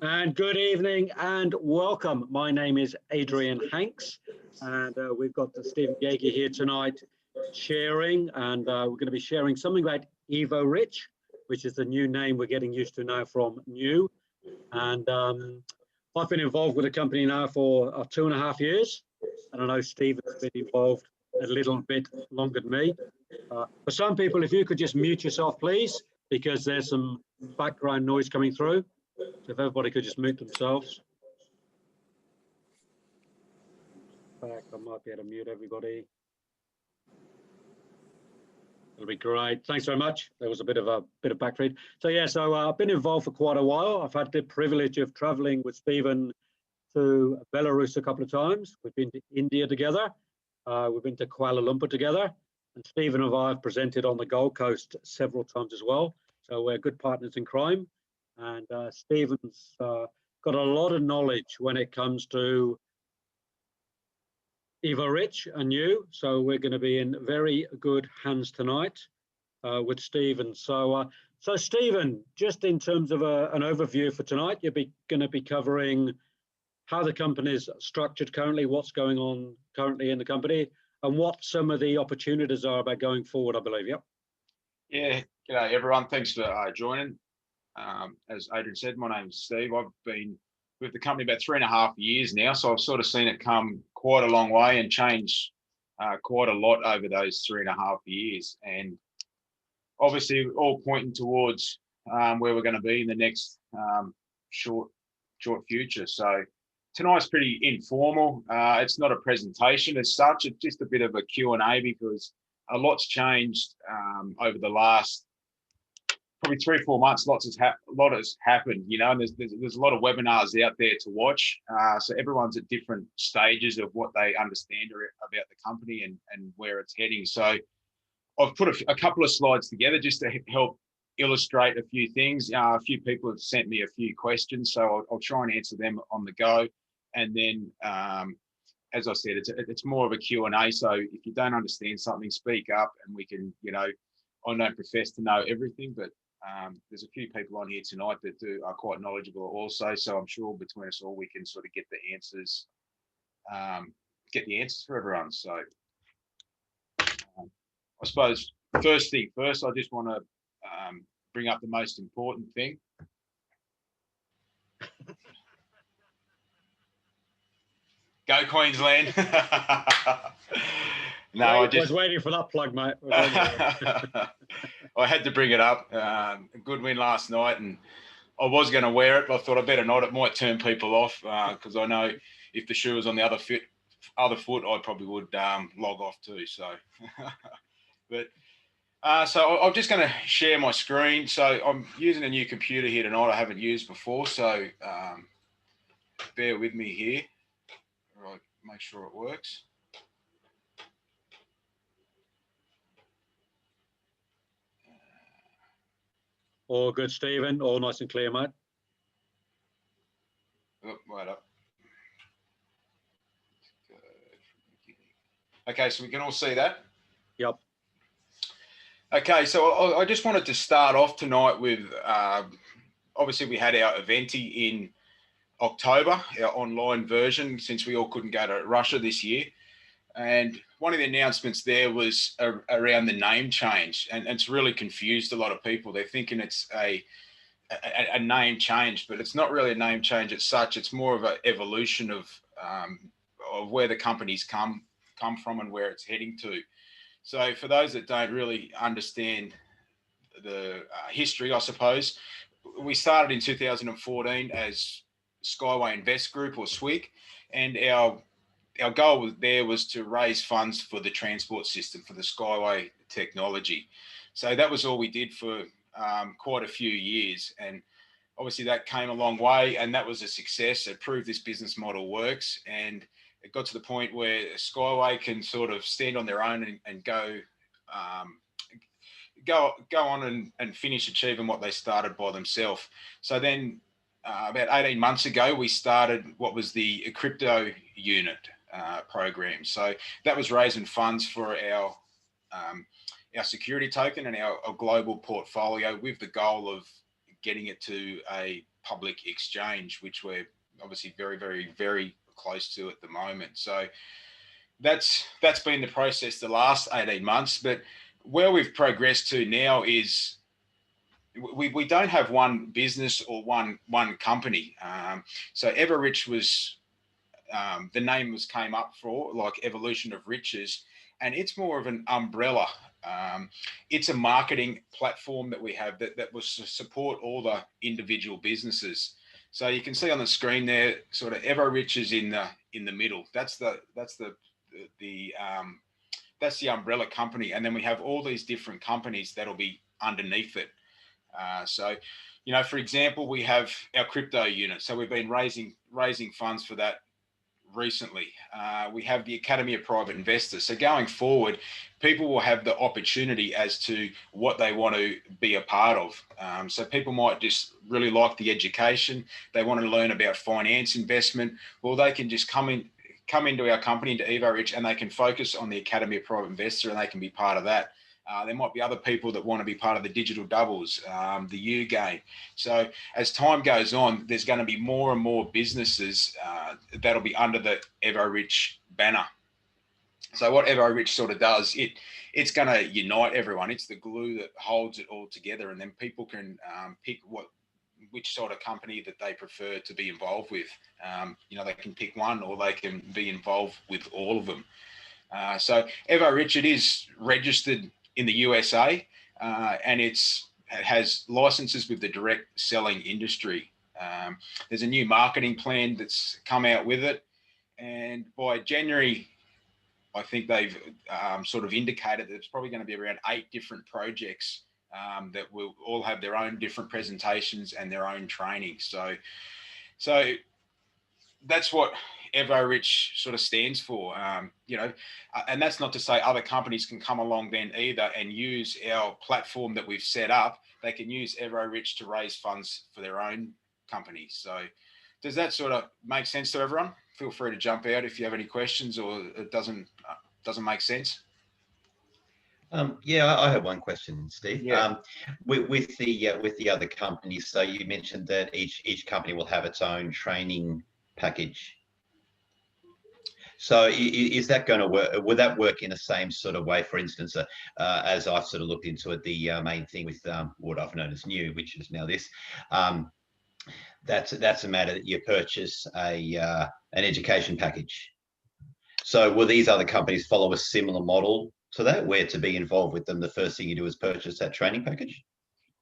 And good evening and welcome. My name is Adrian Hanks, and we've got Stephen Gagie here tonight sharing, and we're going to be sharing something about Evorich, which is the new name we're getting used to now from Neew. And I've been involved with the company now for 2.5 years, and I know Stephen's been involved a little bit longer than me. For some people, if you could just mute yourself, please, because there's some background noise coming through. So if everybody could just mute themselves. Back, I might be able to mute everybody. It'll be great. Thanks very much. There was a bit of backfeed. So yeah, I've been involved for quite a while. I've had the privilege of traveling with Stephen to Belarus a couple of times. We've been to India together. We've been to Kuala Lumpur together. And Stephen and I have presented on the Gold Coast several times as well. So we're good partners in crime. And Stephen's got a lot of knowledge when it comes to Evorich and Neew. So we're going to be in very good hands tonight with Stephen. So Stephen, just in terms of an overview for tonight, you're going to be covering how the company is structured currently, what's going on currently in the company, and what some of the opportunities are about going forward, I believe. Yep. Yeah, g'day everyone. Thanks for joining. As Adrian said, my name's Steve. I've been with the company about 3.5 years now, so I've sort of seen it come quite a long way and change quite a lot over those 3.5 years. And obviously, all pointing towards where we're going to be in the next short future. So tonight's pretty informal. It's not a presentation as such. It's just a bit of a Q&A because a lot's changed over the last probably 3-4 months. A lot has happened, you know, and there's a lot of webinars out there to watch. So everyone's at different stages of what they understand about the company and where it's heading. So I've put a couple of slides together just to help illustrate a few things. A few people have sent me a few questions, so I'll try and answer them on the go. And then, as I said, it's more of a Q&A. So if you don't understand something, speak up and we can, you know, I don't profess to know everything, but there's a few people on here tonight that are quite knowledgeable also. So I'm sure between us all, we can sort of get the answers for everyone. So I suppose first thing first, I just want to bring up the most important thing. Go Queensland. No, I was waiting for that plug, mate. I had to bring it up. A good win last night, and I was going to wear it, but I thought I better not. It might turn people off because I know if the shoe was on the other foot, I probably would log off too. So, but so I'm just going to share my screen. So I'm using a new computer here tonight I haven't used before. So bear with me here. Right, make sure it works. All good, Stephen. All nice and clear, mate. Oh, right up. Okay, so we can all see that? Yep. Okay, so I just wanted to start off tonight with, obviously we had our eventi in October, our online version, since we all couldn't go to Russia this year. And one of the announcements there was around the name change, and it's really confused a lot of people. They're thinking it's a name change, but it's not really a name change as such. It's more of an evolution of where the company's come from and where it's heading to. So for those that don't really understand the history, I suppose, we started in 2014 as Skyway Invest Group, or SWIG, and our goal there was to raise funds for the transport system, for the Skyway technology. So that was all we did for quite a few years. And obviously that came a long way, and that was a success. It proved this business model works. And it got to the point where Skyway can sort of stand on their own and go on and finish achieving what they started by themselves. So then about 18 months ago, we started what was the crypto unit program. So that was raising funds for our security token and our global portfolio, with the goal of getting it to a public exchange, which we're obviously very, very, very close to at the moment. So that's been the process the last 18 months. But where we've progressed to now is we don't have one business or one company. So Evorich was the name came up for, like Evolution of Riches, and it's more of an umbrella. It's a marketing platform that we have that will support all the individual businesses. So you can see on the screen there, sort of Evorich is in the middle. That's the umbrella company, and then we have all these different companies that'll be underneath it. So, for example, we have our crypto unit. So we've been raising funds for that recently. We have the Academy of Private Investors. So going forward, people will have the opportunity as to what they want to be a part of. So people might just really like the education. They want to learn about finance investment. Well, they can just come into our company, into Evorich, and they can focus on the Academy of Private Investor, and they can be part of that. There might be other people that want to be part of the digital doubles, the U game. So as time goes on, there's going to be more and more businesses that'll be under the Evorich banner. So what Evorich sort of does, it's going to unite everyone. It's the glue that holds it all together, and then people can pick which sort of company that they prefer to be involved with. They can pick one, or they can be involved with all of them. So Evorich, it is registered in the USA, and it has licenses with the direct selling industry. There's a new marketing plan that's come out with it, and by January, I think they've sort of indicated that it's probably going to be around 8 different projects that will all have their own different presentations and their own training. So that's what Evorich sort of stands for, and that's not to say other companies can come along then either and use our platform that we've set up. They can use Evorich to raise funds for their own companies. So does that sort of make sense to everyone? Feel free to jump out if you have any questions or it doesn't make sense. Yeah, I have one question, Steve. Yeah. With the other companies, so you mentioned that each company will have its own training package. So is that going to work? Would that work in the same sort of way? For instance, as I've sort of looked into it, the main thing with what I've known as Neew, which is now this, that's a matter that you purchase an education package. So will these other companies follow a similar model to that, where to be involved with them, the first thing you do is purchase that training package?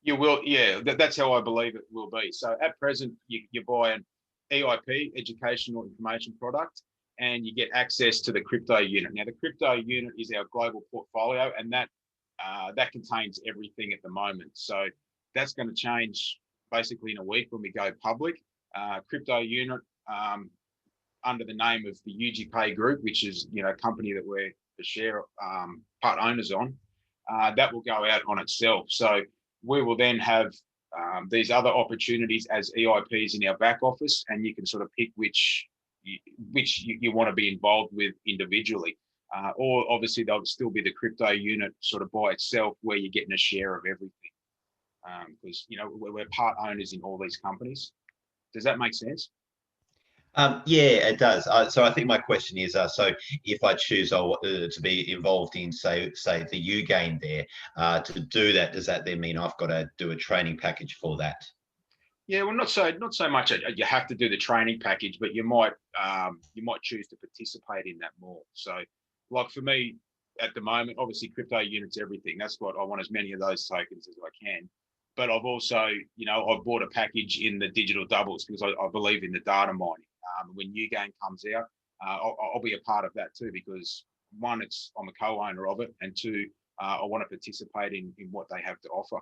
You will, yeah. That's how I believe it will be. So at present, you buy an EIP, Educational Information Product, and you get access to the crypto unit. Now, the crypto unit is our global portfolio, and that contains everything at the moment. So that's going to change basically in a week when we go public. Crypto unit under the name of the UGPay Group, which is a company that we're the share part owners on, that will go out on itself. So we will then have these other opportunities as EIPs in our back office, and you can sort of pick which you want to be involved with individually. Or obviously there'll still be the crypto unit sort of by itself, where you're getting a share of everything. Because we're part owners in all these companies. Does that make sense? Yeah, it does. So I think my question is, so if I choose to be involved in, say the U game there, to do that, does that then mean I've got to do a training package for that? Yeah, well, not so much. You have to do the training package, but you might choose to participate in that more. So, like for me, at the moment, obviously crypto units, everything. That's what I want, as many of those tokens as I can. But I've also, I've bought a package in the digital doubles because I believe in the data mining. When New Game comes out, I'll be a part of that too, because one, I'm a co-owner of it, and two, I want to participate in what they have to offer.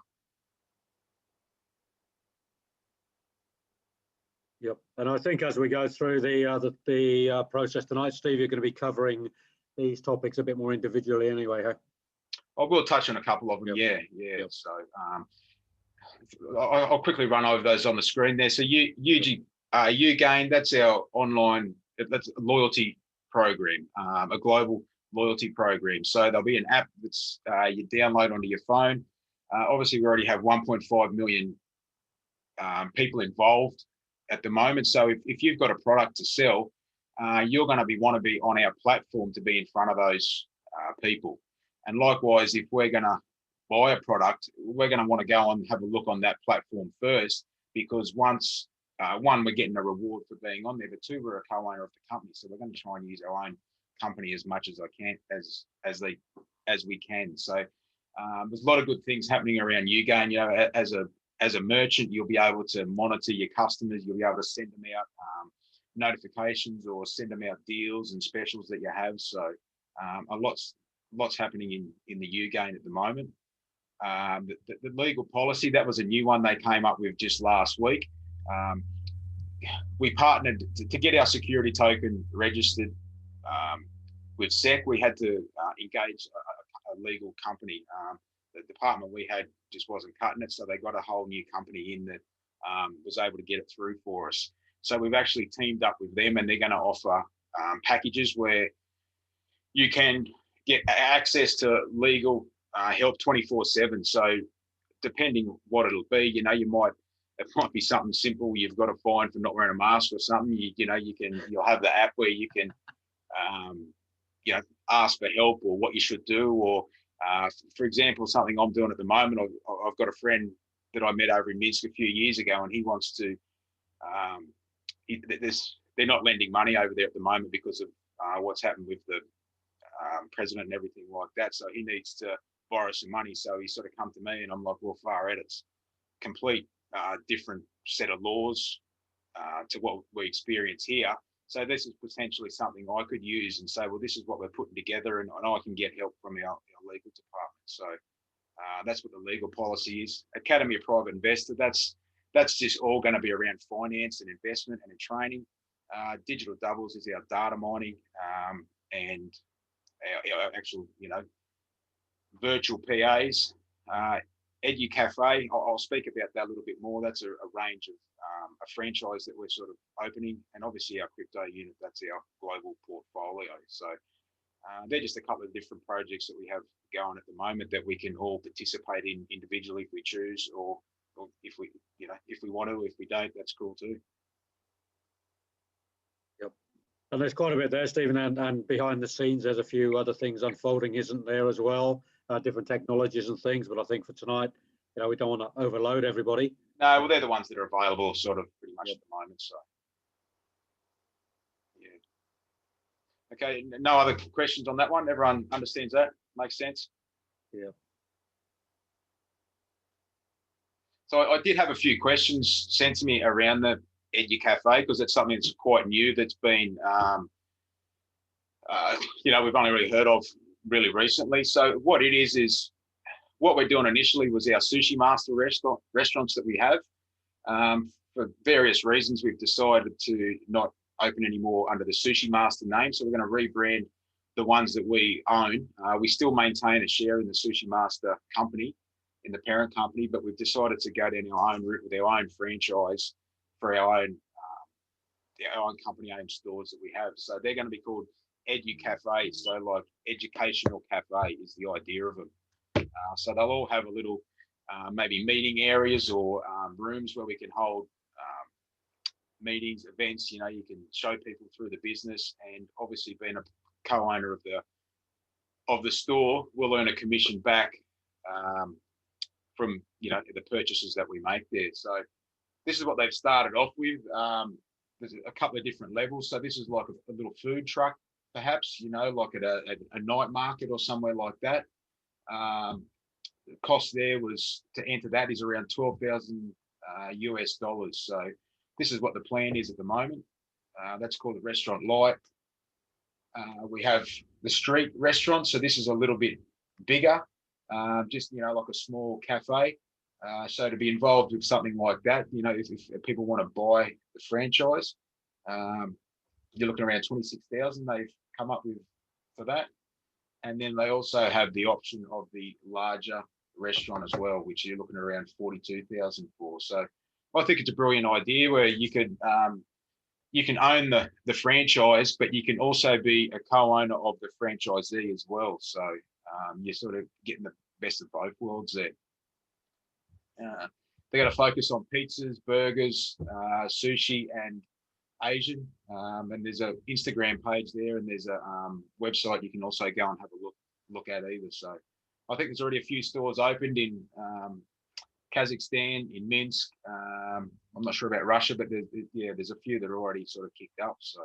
Yep, and I think as we go through the process tonight, Steve, you're going to be covering these topics a bit more individually anyway, huh? I will touch on a couple of them. Yep. Yeah. Yep. So I'll quickly run over those on the screen there. So UGain, that's our online, that's a loyalty program, a global loyalty program. So there'll be an app that's you download onto your phone. Obviously, we already have 1.5 million people involved at the moment. So if you've got a product to sell, you're going to want to be on our platform to be in front of those people. And likewise, if we're going to buy a product, we're going to want to go and have a look on that platform first, because once one, we're getting a reward for being on there, but two, we're a co-owner of the company, so we're going to try and use our own company as much as we can. So there's a lot of good things happening around Ugain. You know, as a merchant, you'll be able to monitor your customers. You'll be able to send them out notifications or send them out deals and specials that you have. So lots happening in the Ugain at the moment. The legal policy, that was a new one they came up with just last week. We partnered to get our security token registered with SEC. We had to engage a legal company. The department we had just wasn't cutting it, so they got a whole new company in that was able to get it through for us. So we've actually teamed up with them, and they're going to offer packages where you can get access to legal help 24/7. So depending what it'll be, you know, it might be something simple. You've got a fine for not wearing a mask or something. You'll have the app where you can, ask for help or what you should do. Or, for example, something I'm doing at the moment, I've got a friend that I met over in Minsk a few years ago, and he wants to, they're not lending money over there at the moment because of what's happened with the president and everything like that. So he needs to borrow some money. So he sort of come to me, and I'm like, well, far out, it's complete different set of laws to what we experience here. So this is potentially something I could use and say, well, this is what we're putting together, and I can get help from our legal department. So that's what the legal policy is. Academy of Private Investor, that's just all going to be around finance and investment and in training. Digital Doubles is our data mining and our actual, virtual PAs. Edu Cafe, I'll speak about that a little bit more. That's a range of a franchise that we're sort of opening, and obviously our crypto unit, that's our global portfolio. So they're just a couple of different projects that we have going at the moment that we can all participate in individually if we choose, or if we want to. If we don't, that's cool too. Yep. And there's quite a bit there, Stephen, and behind the scenes, there's a few other things unfolding, isn't there, as well? Different technologies and things, but I think for tonight, we don't want to overload everybody. No, well, they're the ones that are available sort of pretty much at the moment. So, yeah. Okay, no other questions on that one? Everyone understands that? Makes sense? Yeah. So I did have a few questions sent to me around the Edu Cafe, because it's something that's quite new, that's been, we've only really heard of really recently. So what it is what we're doing initially was our Sushi Master restaurants that we have. For various reasons, we've decided to not open anymore under the Sushi Master name. So we're going to rebrand the ones that we own. We still maintain a share in the Sushi Master company, in the parent company, but we've decided to go down our own route with our own franchise for our own company-owned stores that we have. So they're going to be called Edu Cafe. So like educational cafe is the idea of them. So they'll all have a little maybe meeting areas or rooms where we can hold meetings, events. You can show people through the business, and obviously being a co-owner of the store, we'll earn a commission back from the purchases that we make there. So this is what they've started off with. There's a couple of different levels. So this is like a little food truck, perhaps, like at a night market or somewhere like that. The cost there was to enter that is around $12,000 US. So this is what the plan is at the moment. That's called the Restaurant Light. We have the street restaurant. So this is a little bit bigger, just, like a small cafe. So to be involved with something like that, if people want to buy the franchise, you're looking around 26,000 they've come up with for that. And then they also have the option of the larger restaurant as well, which you're looking around 42,000 for. So I think it's a brilliant idea where you can own the franchise, but you can also be a co-owner of the franchisee as well. So you're sort of getting the best of both worlds there. They're going to focus on pizzas, burgers, sushi, and Asian. And there's a Instagram page there, and there's a website you can also go and have a look at either. So I think there's already a few stores opened in Kazakhstan, in Minsk. I'm not sure about Russia, but there's a few that are already sort of kicked up. So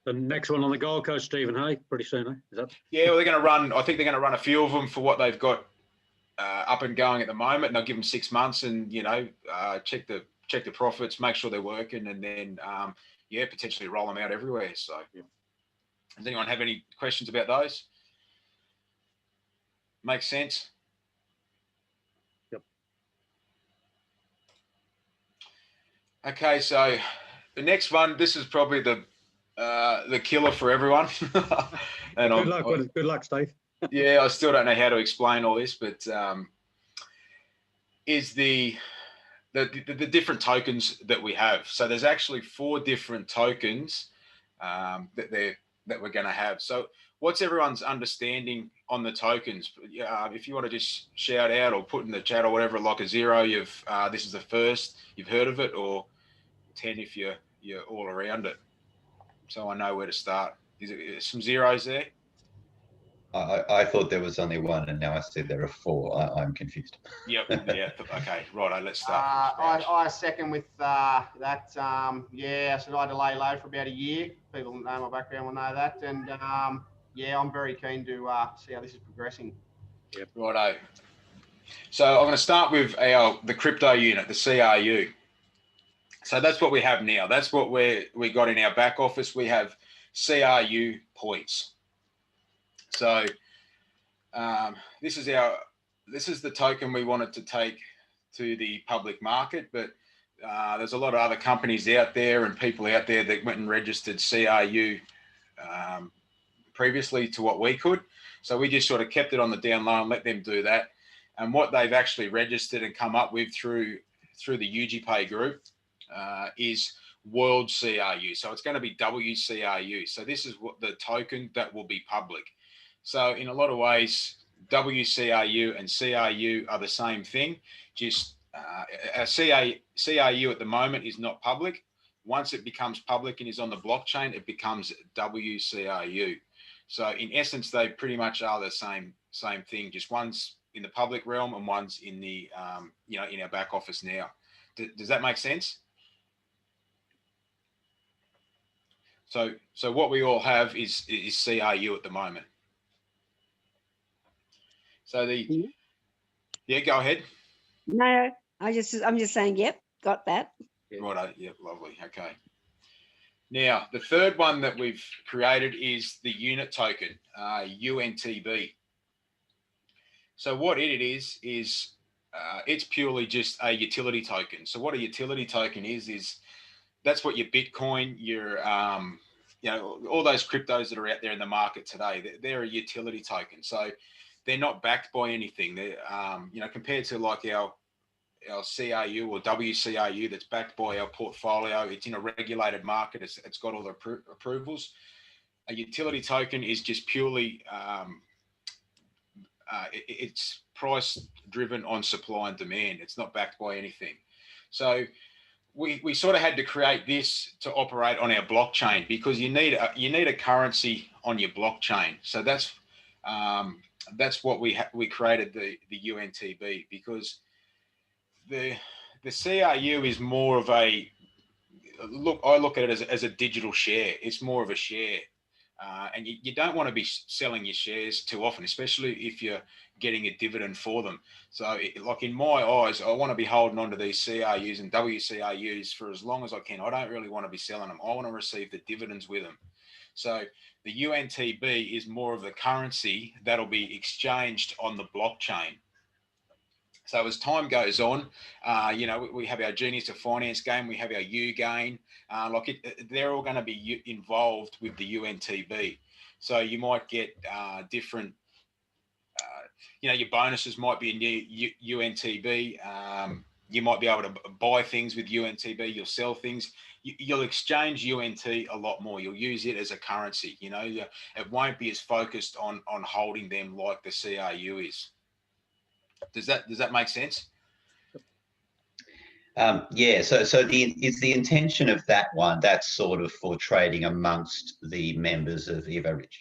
the next one on the Gold Coast, Stephen, hey, pretty soon, eh? Is that? Yeah, well, they're going to run. I think they're going to run a few of them for what they've got up and going at the moment, and they'll give them 6 months, and check the profits, make sure they're working, and then potentially roll them out everywhere. So, does anyone have any questions about those? Makes sense. Yep. Okay, so the next one, this is probably the killer for everyone. And good luck, Steve. Yeah, I still don't know how to explain all this, but is the different tokens that we have. So there's actually 4 different tokens that we're going to have. So what's everyone's understanding on the tokens? If you want to just shout out or put in the chat or whatever, like a 0, this is the first you've heard of it, or 10 if you're all around it. So I know where to start. Is it some zeros there? I thought there was only 1, and now I see there are 4. I'm confused. Yep. Yeah. Okay. Right. Let's start. I second with that. So I had to lay low for about a year. People that know my background will know that. And I'm very keen to see how this is progressing. Yep. Righto. So I'm going to start with the crypto unit, the CRU. So that's what we have now. That's what we got in our back office. We have CRU points. So this is the token we wanted to take to the public market, but there's a lot of other companies out there and people out there that went and registered CRU previously to what we could. So we just sort of kept it on the down low and let them do that. And what they've actually registered and come up with through the UGPay group is World CRU. So it's going to be WCRU. So this is what the token that will be public. So in a lot of ways, WCRU and CRU are the same thing. Just CRU at the moment is not public. Once it becomes public and is on the blockchain, it becomes WCRU. So in essence, they pretty much are the same thing. Just one's in the public realm and one's in the in our back office now. Does that make sense? So what we all have is CRU at the moment. So go ahead. No, I'm just saying, yep, got that. Righto, yep, lovely. Okay. Now, the third one that we've created is the unit token, UNTB. So what it is it's purely just a utility token. So what a utility token is that's what your Bitcoin, your all those cryptos that are out there in the market today, they're a utility token. So they're not backed by anything. They're compared to like our CRU or WCRU that's backed by our portfolio. It's in a regulated market. It's got all the approvals. A utility token is just purely it's price driven on supply and demand. It's not backed by anything. So we sort of had to create this to operate on our blockchain because you need a currency on your blockchain. So that's what we created the UNTB, because the CRU is more of a look. I look at it as a digital share. It's more of a share, and you don't want to be selling your shares too often, especially if you're getting a dividend for them. So, like in my eyes, I want to be holding on to these CRUs and WCRUs for as long as I can. I don't really want to be selling them. I want to receive the dividends with them. So the UNTB is more of the currency that'll be exchanged on the blockchain. So as time goes on, we have our Genius to Finance game, we have our U-Gain, they're all going to be involved with the UNTB. So you might get different, your bonuses might be in UNTB. You might be able to buy things with UNTB, you'll sell things. You'll exchange UNT a lot more. You'll use it as a currency. It won't be as focused on holding them like the CRU is. Does that make sense? Yeah, so is the intention of that one, that's sort of for trading amongst the members of Evorich?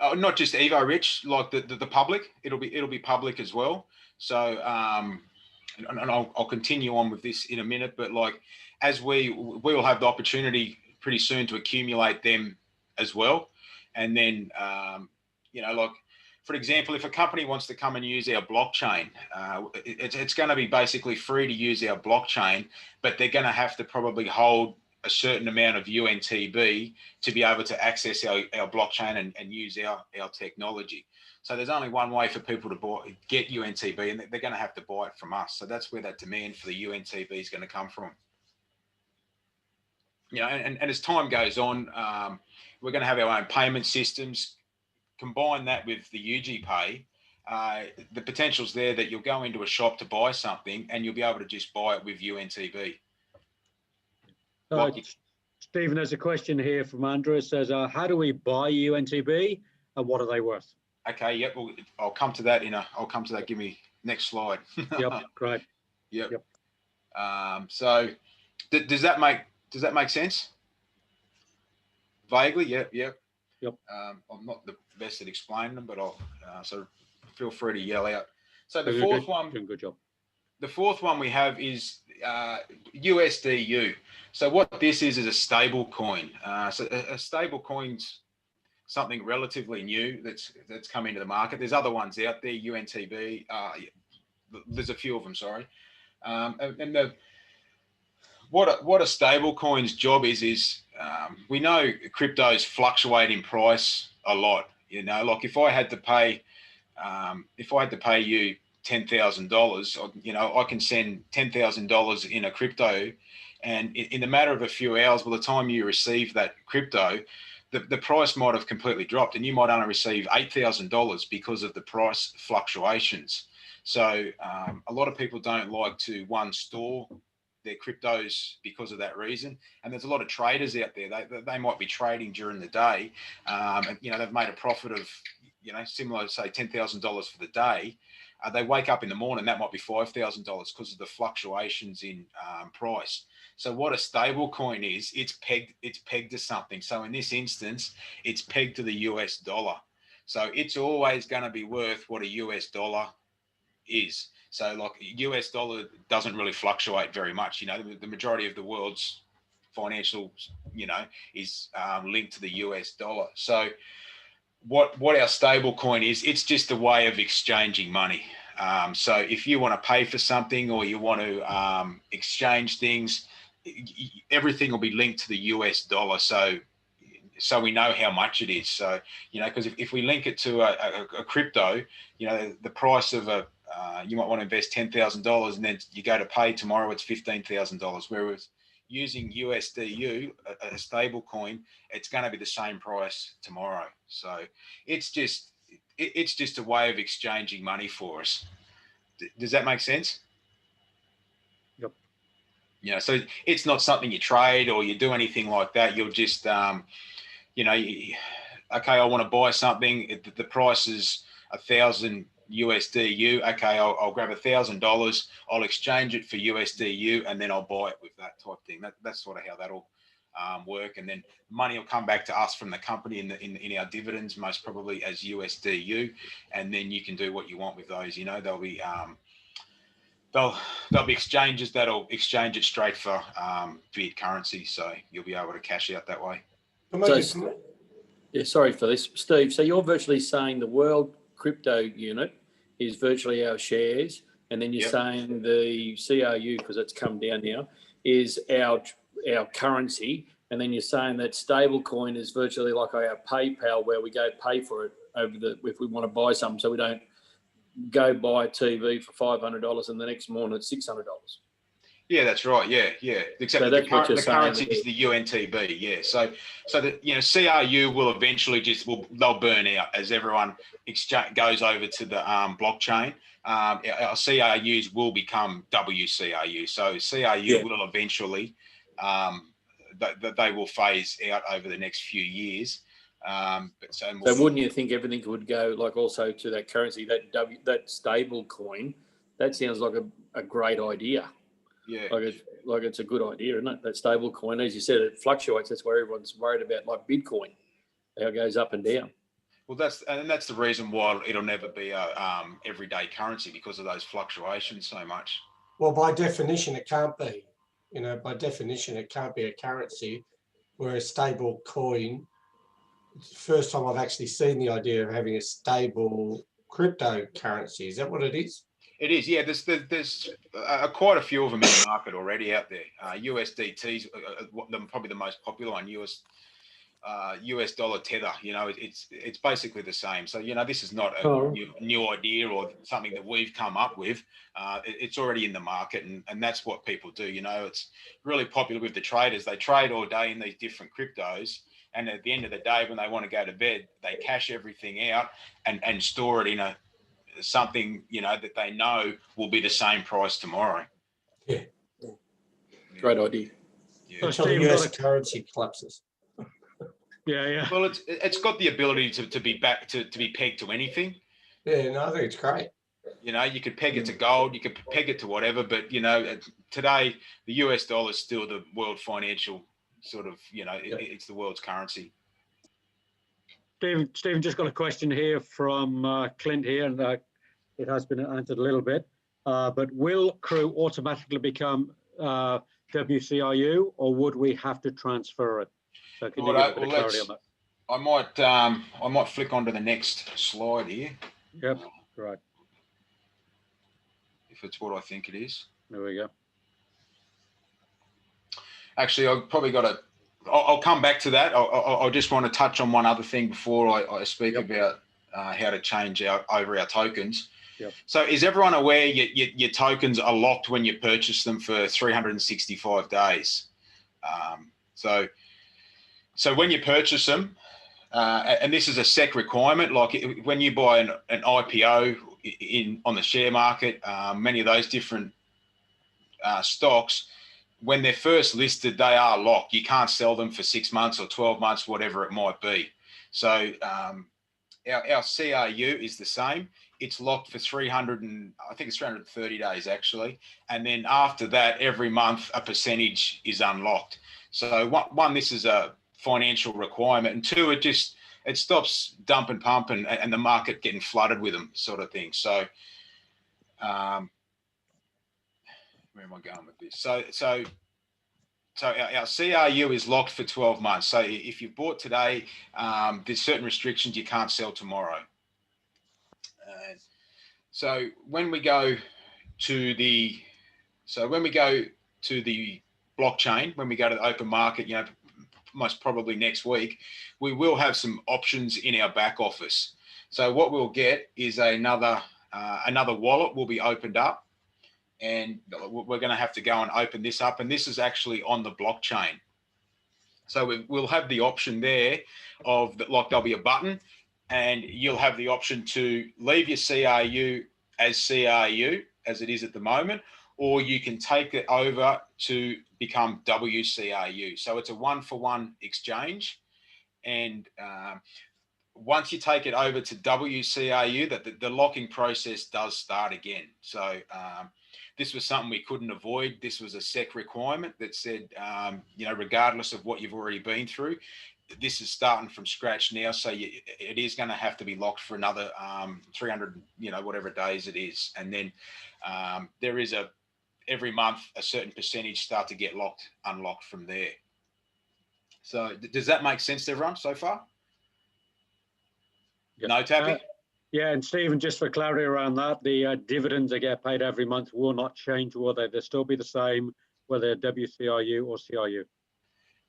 Not just Evorich, like the public. It'll be public as well. So and I'll continue on with this in a minute, but like as we will have the opportunity pretty soon to accumulate them as well, and then like, for example, if a company wants to come and use our blockchain, it's going to be basically free to use our blockchain, but they're going to have to probably hold a certain amount of UNTB to be able to access our blockchain and use our technology. So there's only one way for people to get UNTB, and they're going to have to buy it from us. So that's where that demand for the UNTB is going to come from. And as time goes on, we're going to have our own payment systems. Combine that with the UG Pay, the potential's there that you'll go into a shop to buy something and you'll be able to just buy it with UNTB. Stephen, there's a question here from Andrew. It says, how do we buy UNTB and what are they worth? Okay, yep. Well, I'll come to that I'll come to that. Give me next slide. Yep, great. Yep. So does that make sense? Vaguely, yep. I'm not the best at explaining them, but I'll so feel free to yell out. So the fourth one, doing a good job. The fourth one we have is USDU. So what this is a stable coin. So a stable coin's something relatively new that's come into the market. There's other ones out there, UNTB. There's a few of them, sorry. And what a stable coin's job is we know cryptos fluctuate in price a lot. Like if I had to pay you $10,000, I can send $10,000 in a crypto, and in the matter of a few hours, by the time you receive that crypto, the price might have completely dropped, and you might only receive $8,000 because of the price fluctuations. So a lot of people don't like to store their cryptos because of that reason. And there's a lot of traders out there. They might be trading during the day, and they've made a profit of similar to say $10,000 for the day. They wake up in the morning, that might be $5,000 because of the fluctuations in price. So what a stable coin is, it's pegged to something. So in this instance, it's pegged to the US dollar. So it's always going to be worth what a US dollar is. So like US dollar doesn't really fluctuate very much. The majority of the world's financial, is linked to the US dollar. So what our stable coin is, it's just a way of exchanging money. So if you want to pay for something or you want to exchange things, everything will be linked to the US dollar. So we know how much it is. So, because if we link it to a crypto, the price of you might want to invest $10,000 and then you go to pay tomorrow, it's $15,000. Whereas using USDU, a stable coin, it's going to be the same price tomorrow. So it's just a way of exchanging money for us. Does that make sense? Yep. So it's not something you trade or you do anything like that. You'll just, okay, I want to buy something. The price is 1,000 USDU. Okay, I'll grab $1,000. I'll exchange it for USDU and then I'll buy it with that type thing. That's sort of how that'll work. And then money will come back to us from the company in our dividends, most probably as USDU. And then you can do what you want with those. There'll be there'll be exchanges that'll exchange it straight for fiat currency. So you'll be able to cash out that way. Sorry for this, Steve. So you're virtually saying the World Crypto Unit is virtually our shares, and then you're saying the CRU, because it's come down now, is our currency, and then you're saying that stablecoin is virtually like our PayPal, where we go pay for it if we want to buy something, so we don't go buy a TV for $500 and the next morning it's $600. Yeah, that's right. Yeah. Except so the currency is the UNTB. Yeah. So the CRU will eventually they'll burn out as everyone goes over to the blockchain. Our CRUs will become WCRU. So CRU will eventually they will phase out over the next few years. So wouldn't you think everything would go like also to that currency, that stable coin? That sounds like a great idea. Yeah. Like it's a good idea, isn't it? That stable coin, as you said, it fluctuates. That's where everyone's worried about, like Bitcoin, how it goes up and down. Well, that's the reason why it'll never be a everyday currency, because of those fluctuations so much. Well, by definition, it can't be. By definition, it can't be a currency. Where a stable coin, it's the first time I've actually seen the idea of having a stable cryptocurrency. Is that what it is? It is, yeah. There's quite a few of them in the market already out there. USDT's probably the most popular one. US dollar tether. It's basically the same. So this is not a new idea or something that we've come up with. It's already in the market, and that's what people do. It's really popular with the traders. They trade all day in these different cryptos, and at the end of the day, when they want to go to bed, they cash everything out and store it in something that they know will be the same price tomorrow. Yeah, great idea. Yeah. Until the US currency collapses. Yeah. Well, it's got the ability to be pegged to anything. Yeah, no, I think it's great. You could peg it to gold, you could peg it to whatever, but today the US dollar is still the world financial sort of, it's the world's currency. Stephen just got a question here from Clint here, and it has been answered a little bit. But will Crew automatically become WCRU, or would we have to transfer it? So can you give a bit of clarity on that? I might flick onto the next slide here. Yep, right. If it's what I think it is. There we go. Actually, I've probably got to. I'll come back to that. I just want to touch on one other thing before I speak about how to change over our tokens. Yep. So is everyone aware your tokens are locked when you purchase them for 365 days? So when you purchase them, and this is a SEC requirement, like when you buy an IPO on the share market, many of those different stocks, when they're first listed, they are locked. You can't sell them for 6 months or 12 months, whatever it might be. So our CRU is the same. It's locked for 330 days actually. And then after that, every month, a percentage is unlocked. So one, this is a financial requirement. And two, it stops dump and pump and the market getting flooded with them sort of thing. So where am I going with this? So our CRU is locked for 12 months. So if you bought today, there's certain restrictions you can't sell tomorrow. So when we go to the blockchain, when we go to the open market, most probably next week, we will have some options in our back office. So what we'll get is another wallet will be opened up, and we're going to have to go and open this up. And this is actually on the blockchain. So we'll have the option there of like there'll be a button, and you'll have the option to leave your CRU as CRU as it is at the moment, or you can take it over to become WCRU. So it's a 1-for-1 exchange. And once you take it over to WCRU, the locking process does start again. So this was something we couldn't avoid. This was a SEC requirement that said, regardless of what you've already been through, this is starting from scratch now. So it is going to have to be locked for another 300, whatever days it is. And then there is every month, a certain percentage start to get unlocked from there. So does that make sense to everyone so far? Yep. No, Tappy? Yeah, and Stephen, just for clarity around that, the dividends that get paid every month will not change, will they? They'll still be the same, whether WCRU or CRU.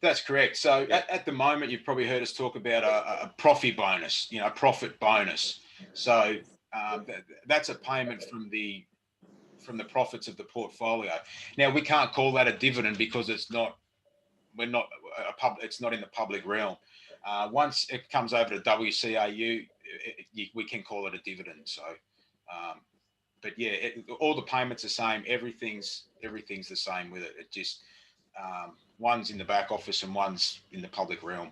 That's correct. So at the moment, you've probably heard us talk about a profit bonus, profit bonus. So that's a payment from the profits of the portfolio. Now, we can't call that a dividend because it's not in the public realm. Once it comes over to WCRU, we can call it a dividend. So, but yeah, all the payments are the same. Everything's the same with it. It just one's in the back office and one's in the public realm.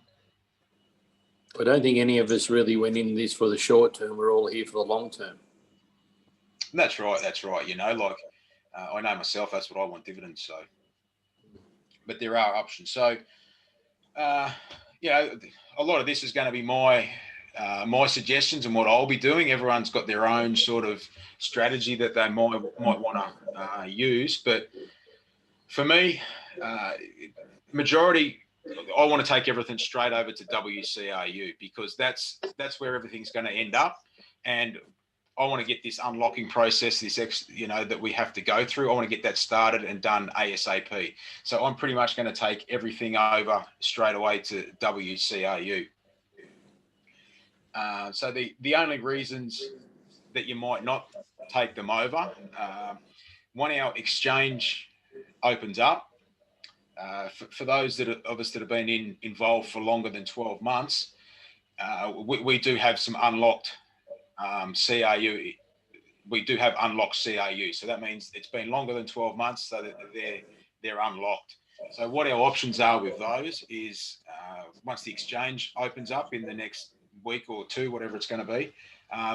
I don't think any of us really went into this for the short term. We're all here for the long term. That's right. That's right. You know, like I know myself, that's what I want, dividends. So, but there are options. So, you know, a lot of this is going to be my suggestions and what I'll be doing. Everyone's got their own sort of strategy that they might want to use. But for me, majority, I want to take everything straight over to WCRU because that's where everything's going to end up. And I want to get this unlocking process, that we have to go through. I want to get that started and done ASAP. So I'm pretty much going to take everything over straight away to WCRU. So the only reasons that you might not take them over, when our exchange opens up, for those of us that have been involved for longer than 12 months, we do have some unlocked CRU. We do have unlocked CRU. So that means it's been longer than 12 months, so that they're unlocked. So what our options are with those is once the exchange opens up in the next week or two, whatever it's going to be,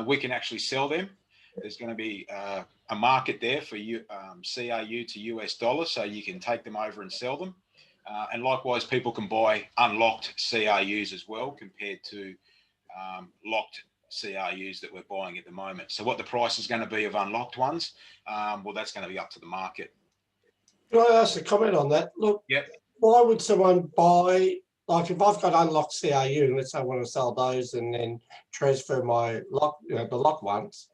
we can actually sell them. There's going to be a market there for CRU to US dollars, so you can take them over and sell them. And likewise, people can buy unlocked CRUs as well compared to locked CRUs that we're buying at the moment. So what the price is going to be of unlocked ones, well, that's going to be up to the market. Can I ask a comment on that? Look, Yep. Why would someone buy, like if I've got unlocked CRU and let's say I want to sell those and then transfer my lock, the locked ones,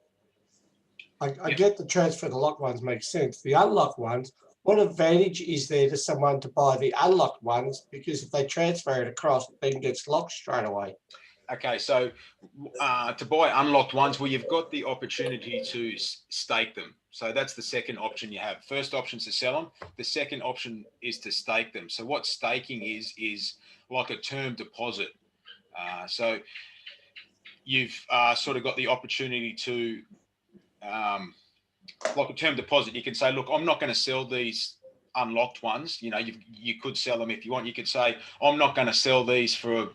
I get the transfer the locked ones makes sense. The unlocked ones, what advantage is there to someone to buy the unlocked ones? Because if they transfer it across, it then gets locked straight away. Okay, so to buy unlocked ones, well, you've got the opportunity to stake them. So that's the second option you have. First option is to sell them. The second option is to stake them. So what staking is like a term deposit. So you've sort of got the opportunity to, like a term deposit, you can say, look, I'm not going to sell these unlocked ones. You could sell them if you want. You could say, I'm not going to sell these for,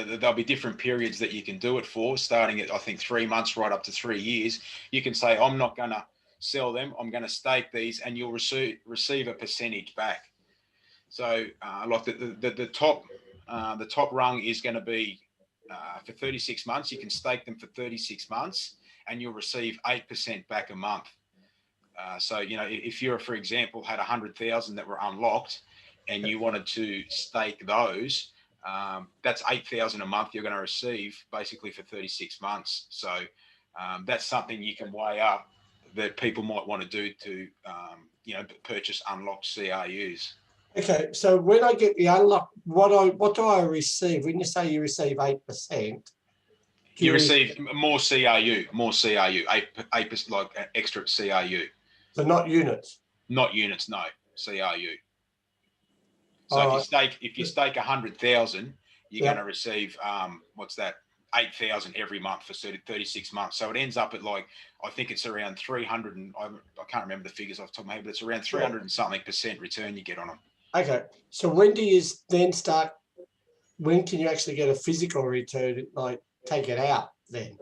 there'll be different periods that you can do it for, starting at, I think, 3 months right up to 3 years. You can say, I'm not going to sell them. I'm going to stake these, and you'll receive a percentage back. So like the top rung is going to be for 36 months. You can stake them for 36 months and you'll receive 8% back a month. So, if you're, for example, had 100,000 that were unlocked and you wanted to stake those, that's 8,000 a month you're going to receive basically for 36 months. So that's something you can weigh up that people might want to do to, purchase unlocked CRUs. Okay, so when I get the unlock, what do I receive? When you say you receive 8%, you receive more CRU, 8% like extra CRU. So not units. Not units, no, CRU. So if you stake 100,000, you're going to receive what's that? 8,000 every month for 36 months. So it ends up at I think it's around 300 and I can't remember the figures off the top of my head, but it's around 300 and something % return you get on them. Okay. So when do you then start, when can you actually get a physical return, like take it out then?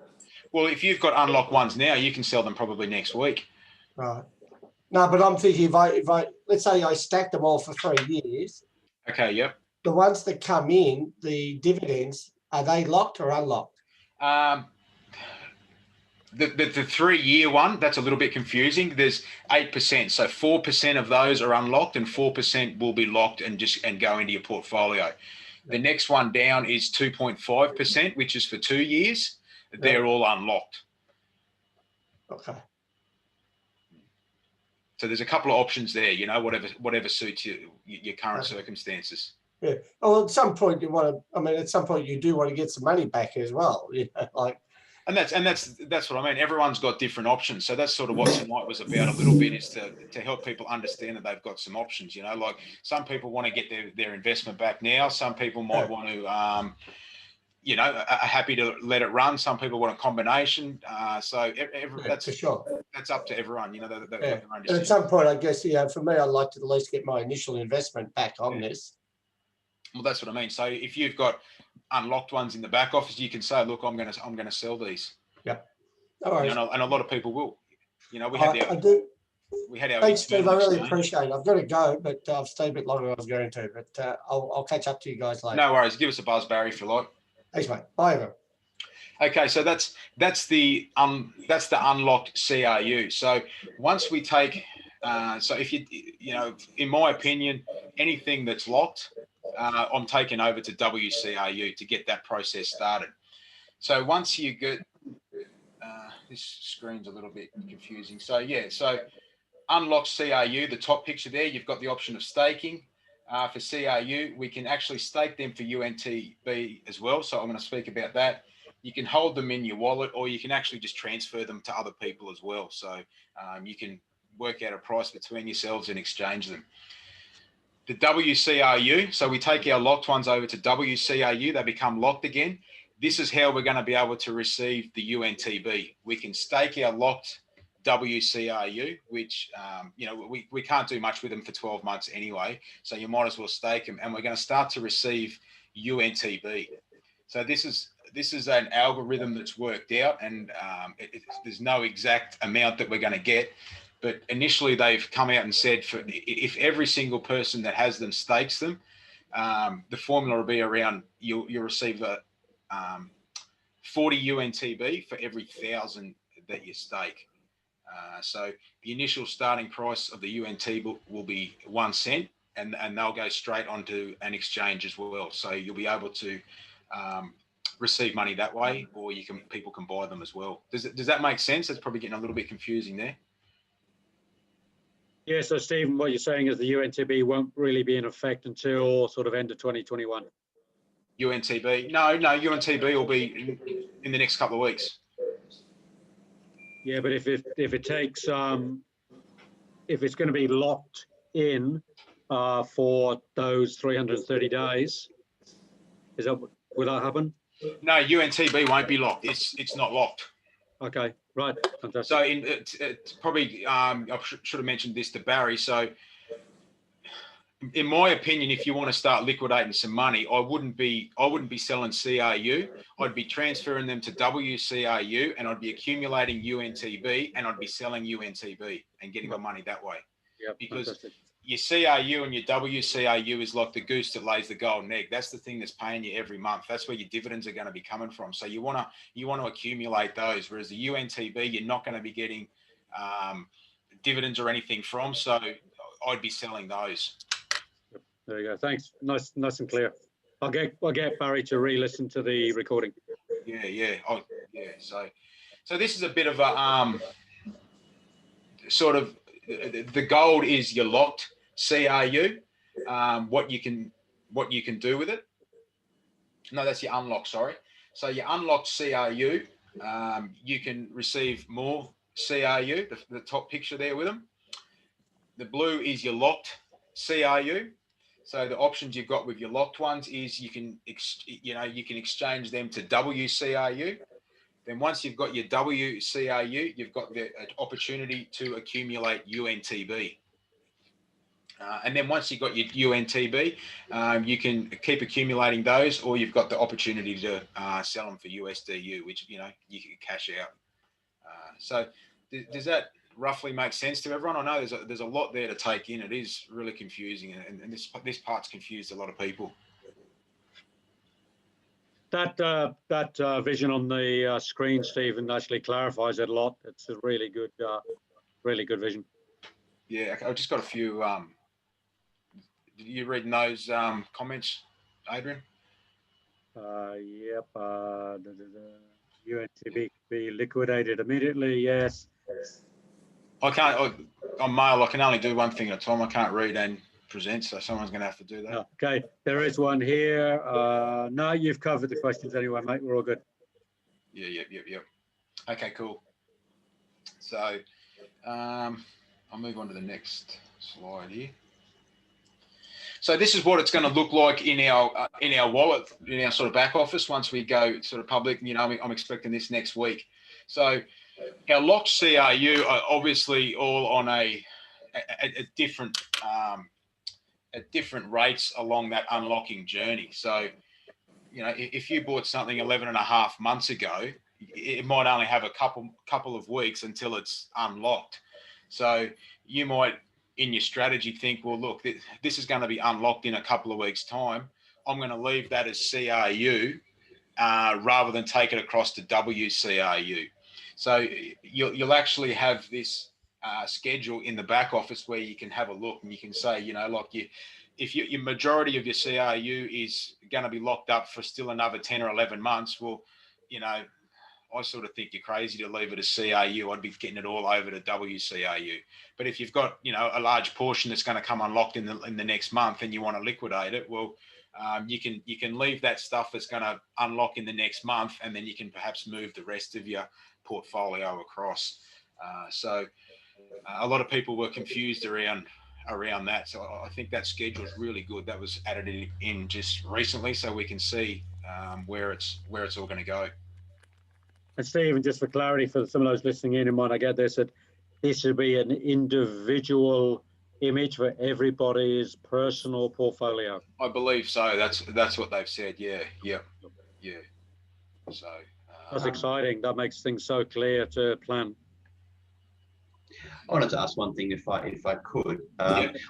Well, if you've got unlocked ones now, you can sell them probably next week. Right. No, but I'm thinking if I let's say I stack them all for 3 years. Okay, yep. The ones that come in, the dividends, are they locked or unlocked? The 3 year one, that's a little bit confusing. There's 8%. So 4% of those are unlocked and 4% will be locked and go into your portfolio. The next one down is 2.5%, which is for 2 years. They're all unlocked. Okay. So there's a couple of options there, whatever suits your current circumstances. Yeah. Well, at some point you want to, at some point you do want to get some money back as well. And that's what I mean. Everyone's got different options. So that's sort of what tonight was about a little bit, is to help people understand that they've got some options. Like some people want to get their investment back now. Some people might want to, are happy to let it run. Some people want a combination. So that's for sure. That's up to everyone. And at some point, I guess, for me, I'd like to at least get my initial investment back on this. Well, that's what I mean. So if you've got unlocked ones in the back office, you can say, look, I'm going to sell these. Yep. All right. And a lot of people will. We had our Thanks, Steve. I really exchange. appreciate it. I've got to go, but I've stayed a bit longer than I was going to. But I'll catch up to you guys later. No worries. Give us a buzz, Barry, if you like. Thanks, mate. Bye, everyone. Okay, so that's the unlocked CRU. So once we take, so if in my opinion, anything that's locked, I'm taking over to WCRU to get that process started. So once you get, this screen's a little bit confusing. So yeah, so unlock CRU, the top picture there, you've got the option of staking. For CRU, we can actually stake them for UNTB as well. So I'm going to speak about that. You can hold them in your wallet, or you can actually just transfer them to other people as well. So you can work out a price between yourselves and exchange them. The WCRU, so we take our locked ones over to WCRU, they become locked again. This is how we're going to be able to receive the UNTB. We can stake our locked WCRU, which, we can't do much with them for 12 months anyway. So you might as well stake them, and we're going to start to receive UNTB. So this is an algorithm that's worked out, and there's no exact amount that we're going to get. But initially, they've come out and said if every single person that has them stakes them, the formula will be around you'll receive 40 UNTB for every 1,000 that you stake. So the initial starting price of the UNT will be 1 cent, and they'll go straight onto an exchange as well. So you'll be able to receive money that way, or people can buy them as well. Does that make sense? It's probably getting a little bit confusing there. Yeah, so Stephen, what you're saying is the UNTB won't really be in effect until sort of end of 2021. UNTB? No, UNTB will be in the next couple of weeks. Yeah, but if it takes, if it's going to be locked in for those 330 days, will that happen? No, UNTB won't be locked. It's not locked. Okay, right, fantastic. So it's probably, I should have mentioned this to Barry. So in my opinion, if you want to start liquidating some money, I wouldn't be selling CRU. I'd be transferring them to WCRU, and I'd be accumulating UNTB, and I'd be selling UNTB and getting my money that way. Yeah, because fantastic. Your CRU and your WCRU is like the goose that lays the golden egg. That's the thing that's paying you every month. That's where your dividends are going to be coming from. So you want to accumulate those. Whereas the UNTB, you're not going to be getting dividends or anything from. So I'd be selling those. There you go. Thanks. Nice and clear. I'll get Barry to re-listen to the recording. Yeah. Oh, yeah. So this is a bit of a sort of the gold is your locked CRU. What you can do with it. No, that's your unlocked. Sorry. So your unlocked CRU, you can receive more CRU. The top picture there with them. The blue is your locked CRU. So the options you've got with your locked ones is you can exchange them to WCRU. Then once you've got your WCRU, you've got the opportunity to accumulate UNTB. And then once you've got your UNTB, you can keep accumulating those, or you've got the opportunity to sell them for USDU, which you can cash out. So does that roughly make sense to everyone? I know there's a lot there to take in. It is really confusing, and this part's confused a lot of people. That vision on the screen, Stephen, actually clarifies it a lot. It's a really good vision. Yeah, okay, I've just got a few. Did you read those comments, Adrian? Yep. UNTB can be liquidated immediately. Yes. I can't. On mail, I can only do one thing at a time. I can't read and present, so someone's going to have to do that. Okay, there is one here. No, you've covered the questions anyway, mate. We're all good. Yeah. Yep. Okay, cool. So I'll move on to the next slide here. So this is what it's going to look like in our wallet, in our sort of back office once we go sort of public. I'm expecting this next week. So our locked CRU are obviously all on a different at different rates along that unlocking journey. So, you know, if you bought something 11 and a half months ago, it might only have a couple of weeks until it's unlocked. So you might, in your strategy, think, well, look, this is going to be unlocked in a couple of weeks' time. I'm going to leave that as CRU rather than take it across to WCRU. So you'll actually have this schedule in the back office where you can have a look and you can say, you know, like if your majority of your CRU is going to be locked up for still another 10 or 11 months, well, you know, I sort of think you're crazy to leave it as CRU. I'd be getting it all over to WCRU. But if you've got, you know, a large portion that's going to come unlocked in the next month and you want to liquidate it, well, you can leave that stuff that's going to unlock in the next month, and then you can perhaps move the rest of your portfolio across. So a lot of people were confused around that. So I think that schedule is really good. That was added in just recently, so we can see where it's all going to go. And Stephen, just for clarity for some of those listening in might I get this, that this would be an individual image for everybody's personal portfolio. I believe so. That's what they've said. Yeah. So that's exciting. That makes things so clear to plan. I wanted to ask one thing, if I could.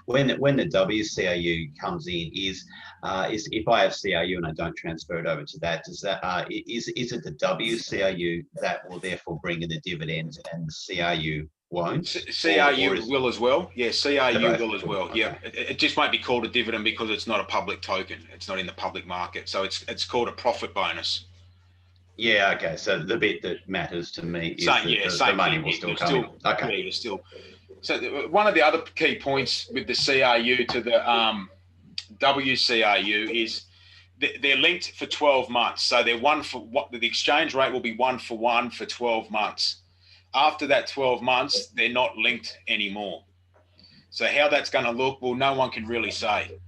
When the WCRU comes in, is if I have CRU and I don't transfer it over to that, is it the WCRU that will therefore bring in the dividends and the CRU won't? CRU will as well. Yeah, CRU will as well. Okay. Yeah, it just won't be called a dividend because it's not a public token. It's not in the public market, so it's called a profit bonus. Yeah, okay. So the bit that matters to me is the money will still come in. Okay. Yeah, you're still. So one of the other key points with the CRU to the WCRU is they're linked for 12 months. So they're the exchange rate will be 1-for-1 for 12 months. After that 12 months, they're not linked anymore. So how that's going to look, well, no one can really say.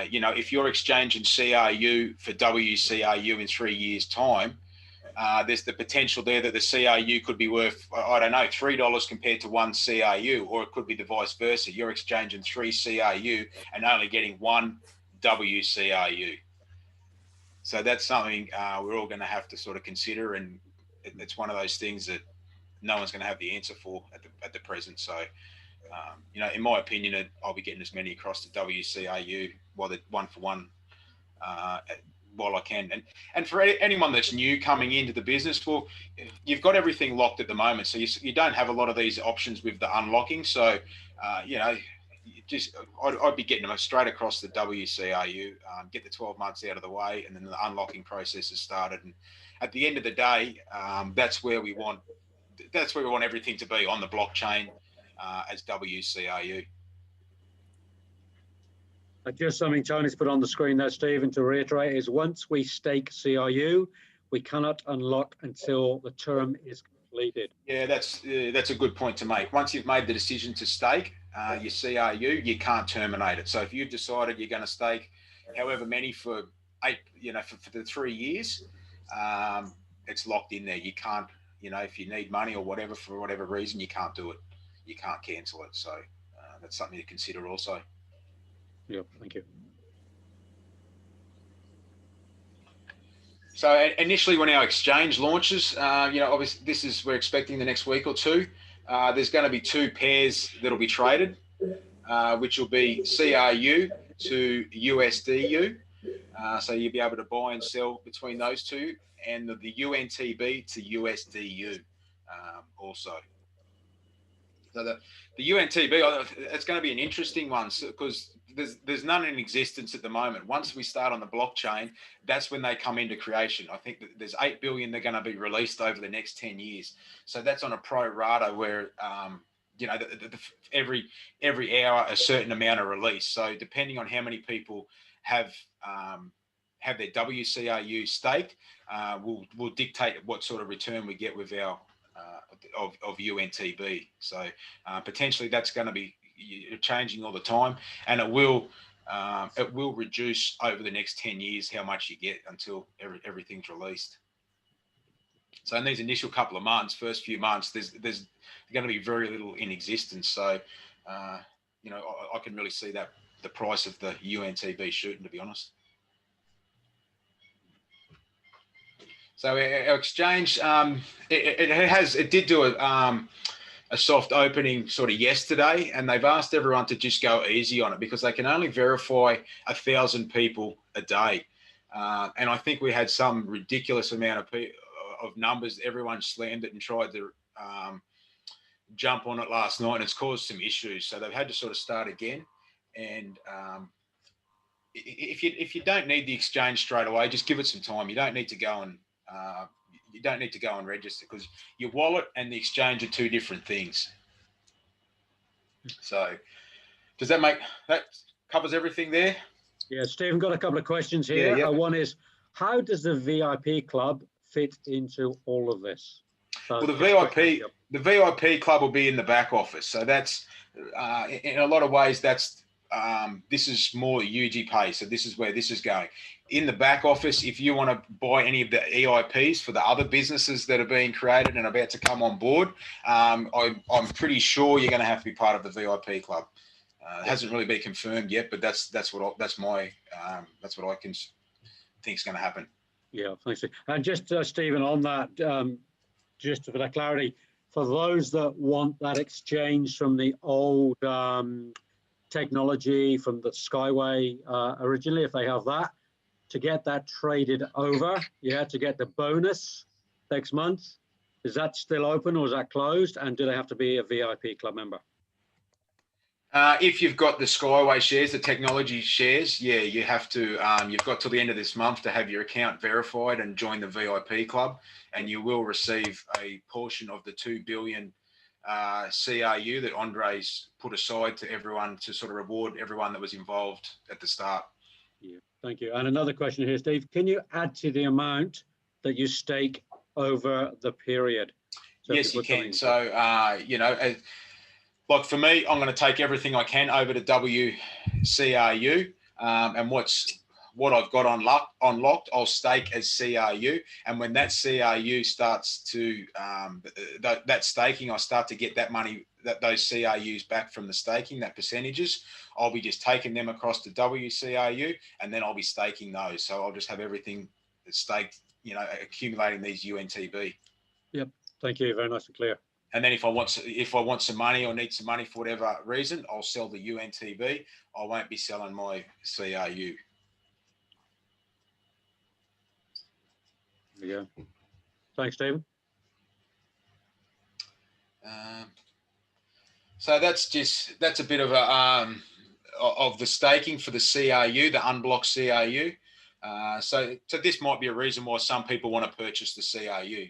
You know, if you're exchanging CRU for WCRU in 3 years' time, there's the potential there that the CRU could be worth, I don't know, $3 compared to 1 CRU, or it could be the vice versa. You're exchanging 3 CRU and only getting 1 WCRU. So that's something we're all going to have to sort of consider, and it's one of those things that no one's going to have the answer for at the present. So, you know, in my opinion, I'll be getting as many across to WCRU while the 1-for-1 while I can. And for anyone that's new coming into the business, well, you've got everything locked at the moment. So you don't have a lot of these options with the unlocking. So, you know, I'd be getting them straight across the WCRU, get the 12 months out of the way, and then the unlocking process has started. And at the end of the day, that's where we want everything to be on the blockchain as WCRU. Just something Tony's put on the screen there, Stephen, to reiterate, is once we stake CRU, we cannot unlock until the term is completed. Yeah, that's a good point to make. Once you've made the decision to stake your CRU, you can't terminate it. So if you've decided you're going to stake however many for for the 3 years, it's locked in there. You can't, you know, if you need money or whatever, for whatever reason, you can't do it. You can't cancel it. So that's something to consider also. Yeah, thank you. So initially, when our exchange launches, you know, obviously we're expecting the next week or two. There's going to be 2 pairs that'll be traded, which will be CRU to USDU. So you'll be able to buy and sell between those two, and the UNTB to USDU also. So the UNTB, it's going to be an interesting one because there's none in existence at the moment. Once we start on the blockchain, that's when they come into creation. I think that there's 8 billion they're going to be released over the next 10 years. So that's on a pro rata where, you know, every hour a certain amount of release. So depending on how many people have their WCRU staked, will dictate what sort of return we get with our of UNTB. So potentially that's going to be changing all the time, and it will reduce over the next 10 years how much you get until everything's released. So in these initial couple of months, first few months, there's going to be very little in existence. So you know, I can really see that the price of the UNTB shooting, to be honest. So our exchange, it did do a soft opening sort of yesterday, and they've asked everyone to just go easy on it because they can only verify 1,000 people a day. And I think we had some ridiculous amount of numbers. Everyone slammed it and tried to jump on it last night, and it's caused some issues. So they've had to sort of start again. And if you don't need the exchange straight away, just give it some time. You don't need to go and register because your wallet and the exchange are two different things. So does that covers everything there? Yeah, Stephen, got a couple of questions here. Yeah. One is, how does the VIP club fit into all of this? Well, the VIP club will be in the back office. So that's in a lot of ways, that's this is more UG Pay. So this is where this is going. In the back office, if you want to buy any of the EIPs for the other businesses that are being created and about to come on board, I'm pretty sure you're going to have to be part of the VIP club. It hasn't really been confirmed yet, but that's what I can think is going to happen. Yeah, thanks. And just Stephen, on that, just for that clarity, for those that want that exchange from the old technology from the Skyway originally, if they have that, to get that traded over, to get the bonus next month, is that still open or is that closed? And do they have to be a VIP club member? If you've got the Skyway shares, the technology shares, you have to, you've got till the end of this month to have your account verified and join the VIP club, and you will receive a portion of the 2 billion CRU that Andre's put aside to everyone to sort of reward everyone that was involved at the start. Yeah, thank you. And another question here, Steve, can you add to the amount that you stake over the period? So yes, you can. So, like for me, I'm going to take everything I can over to WCRU, and what I've got unlocked, I'll stake as CRU. And when that CRU starts to that staking, I start to get that money, those CRUs back from the staking, that percentages. I'll be just taking them across to WCRU, and then I'll be staking those. So I'll just have everything staked, accumulating these UNTB. Yep. Thank you. Very nice and clear. And then if I want some money or need some money for whatever reason, I'll sell the UNTB. I won't be selling my CRU. There you go. Thanks, Stephen. So that's a bit of of the staking for the CRU, the unblocked CRU. So this might be a reason why some people want to purchase the CRU.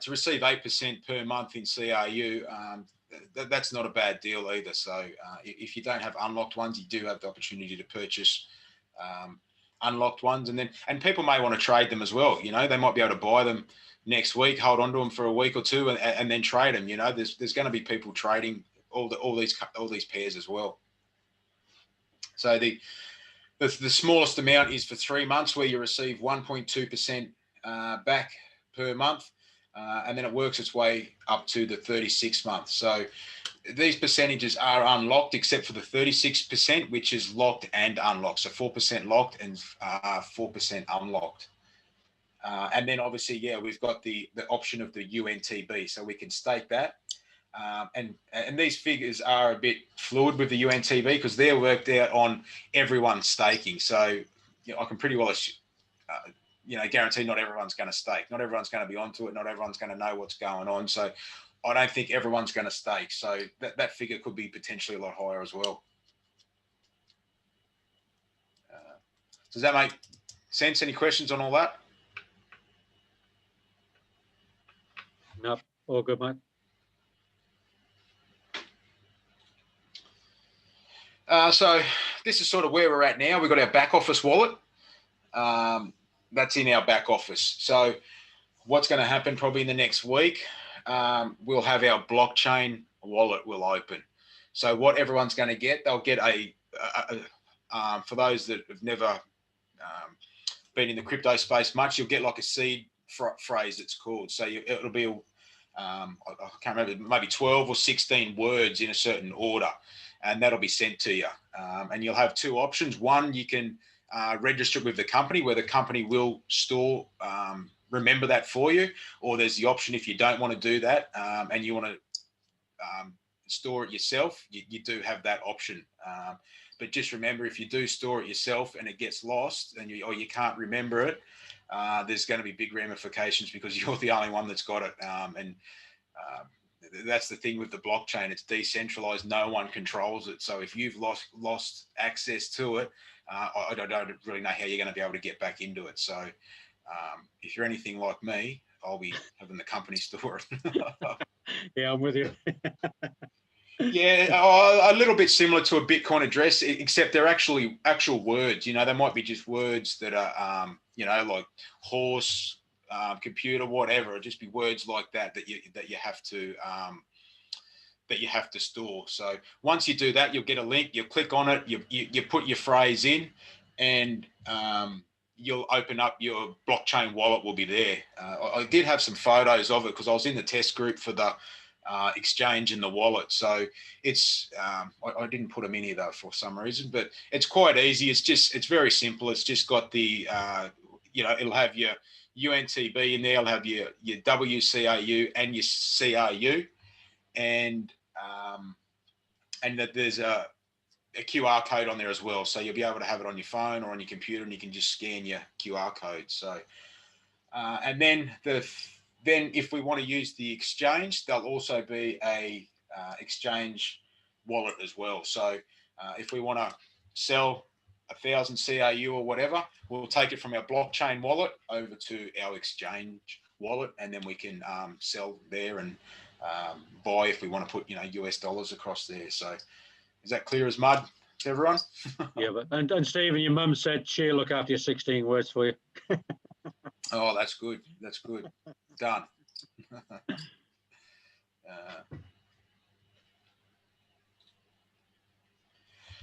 To receive 8% per month in CRU, that's not a bad deal either. So if you don't have unlocked ones, you do have the opportunity to purchase unlocked ones, and people may want to trade them as well. They might be able to buy them next week, hold on to them for a week or two, and then trade them. There's going to be people trading all these pairs as well. So the smallest amount is for 3 months, where you receive 1.2% back per month. And then it works its way up to the 36 months. So these percentages are unlocked except for the 36%, which is locked and unlocked. So 4% locked and 4% unlocked. And then obviously, we've got the option of the UNTB. So we can stake that. And these figures are a bit fluid with the UNTB because they're worked out on everyone's staking. So I can pretty well guarantee not everyone's going to stake. Not everyone's going to be onto it. Not everyone's going to know what's going on. So I don't think everyone's going to stake. So that figure could be potentially a lot higher as well. Does that make sense? Any questions on all that? No, all good, mate. So this is sort of where we're at now. We've got our back office wallet. That's in our back office. So what's going to happen probably in the next week, we'll have our blockchain wallet will open. So what everyone's going to get, they'll get for those that have never been in the crypto space much, you'll get like a seed phrase, it's called. So it'll be, I can't remember, maybe 12 or 16 words in a certain order. and that'll be sent to you. And you'll have two options. One, you can register with the company, where the company will store, remember that for you, or there's the option if you don't want to do that and you want to store it yourself, you do have that option. But just remember, if you do store it yourself and it gets lost and or you can't remember it, there's going to be big ramifications because you're the only one that's got it. That's the thing with the blockchain. It's decentralized. No one controls it. So if you've lost access to it, I don't really know how you're going to be able to get back into it. So if you're anything like me, I'll be having the company store it. Yeah, I'm with you. Yeah, a little bit similar to a Bitcoin address, except they're actually actual words. You know, they might be just words that are, you know, like horse, computer, whatever. It'll just be words like that that you have to store. So once you do that, you'll get a link. You click on it. You put your phrase in, and you'll open up your blockchain wallet. Will be there. I did have some photos of it because I was in the test group for the exchange in the wallet. So it's I didn't put them in here though for some reason, but it's quite easy. It's very simple. It's just got the you know, it'll have your UNTB in there. It'll have your WCAU and your CRU, and that there's a QR code on there as well. So you'll be able to have it on your phone or on your computer, and you can just scan your QR code. So and then if we want to use the exchange, there'll also be a exchange wallet as well. So if we want to sell 1,000 CRU or whatever, we'll take it from our blockchain wallet over to our exchange wallet, and then we can sell there and buy if we want to put, you know, US dollars across there. So is that clear as mud to everyone? Yeah, but and Stephen, your mum said she'll look after your 16 words for you. Oh, that's good. That's good. Done.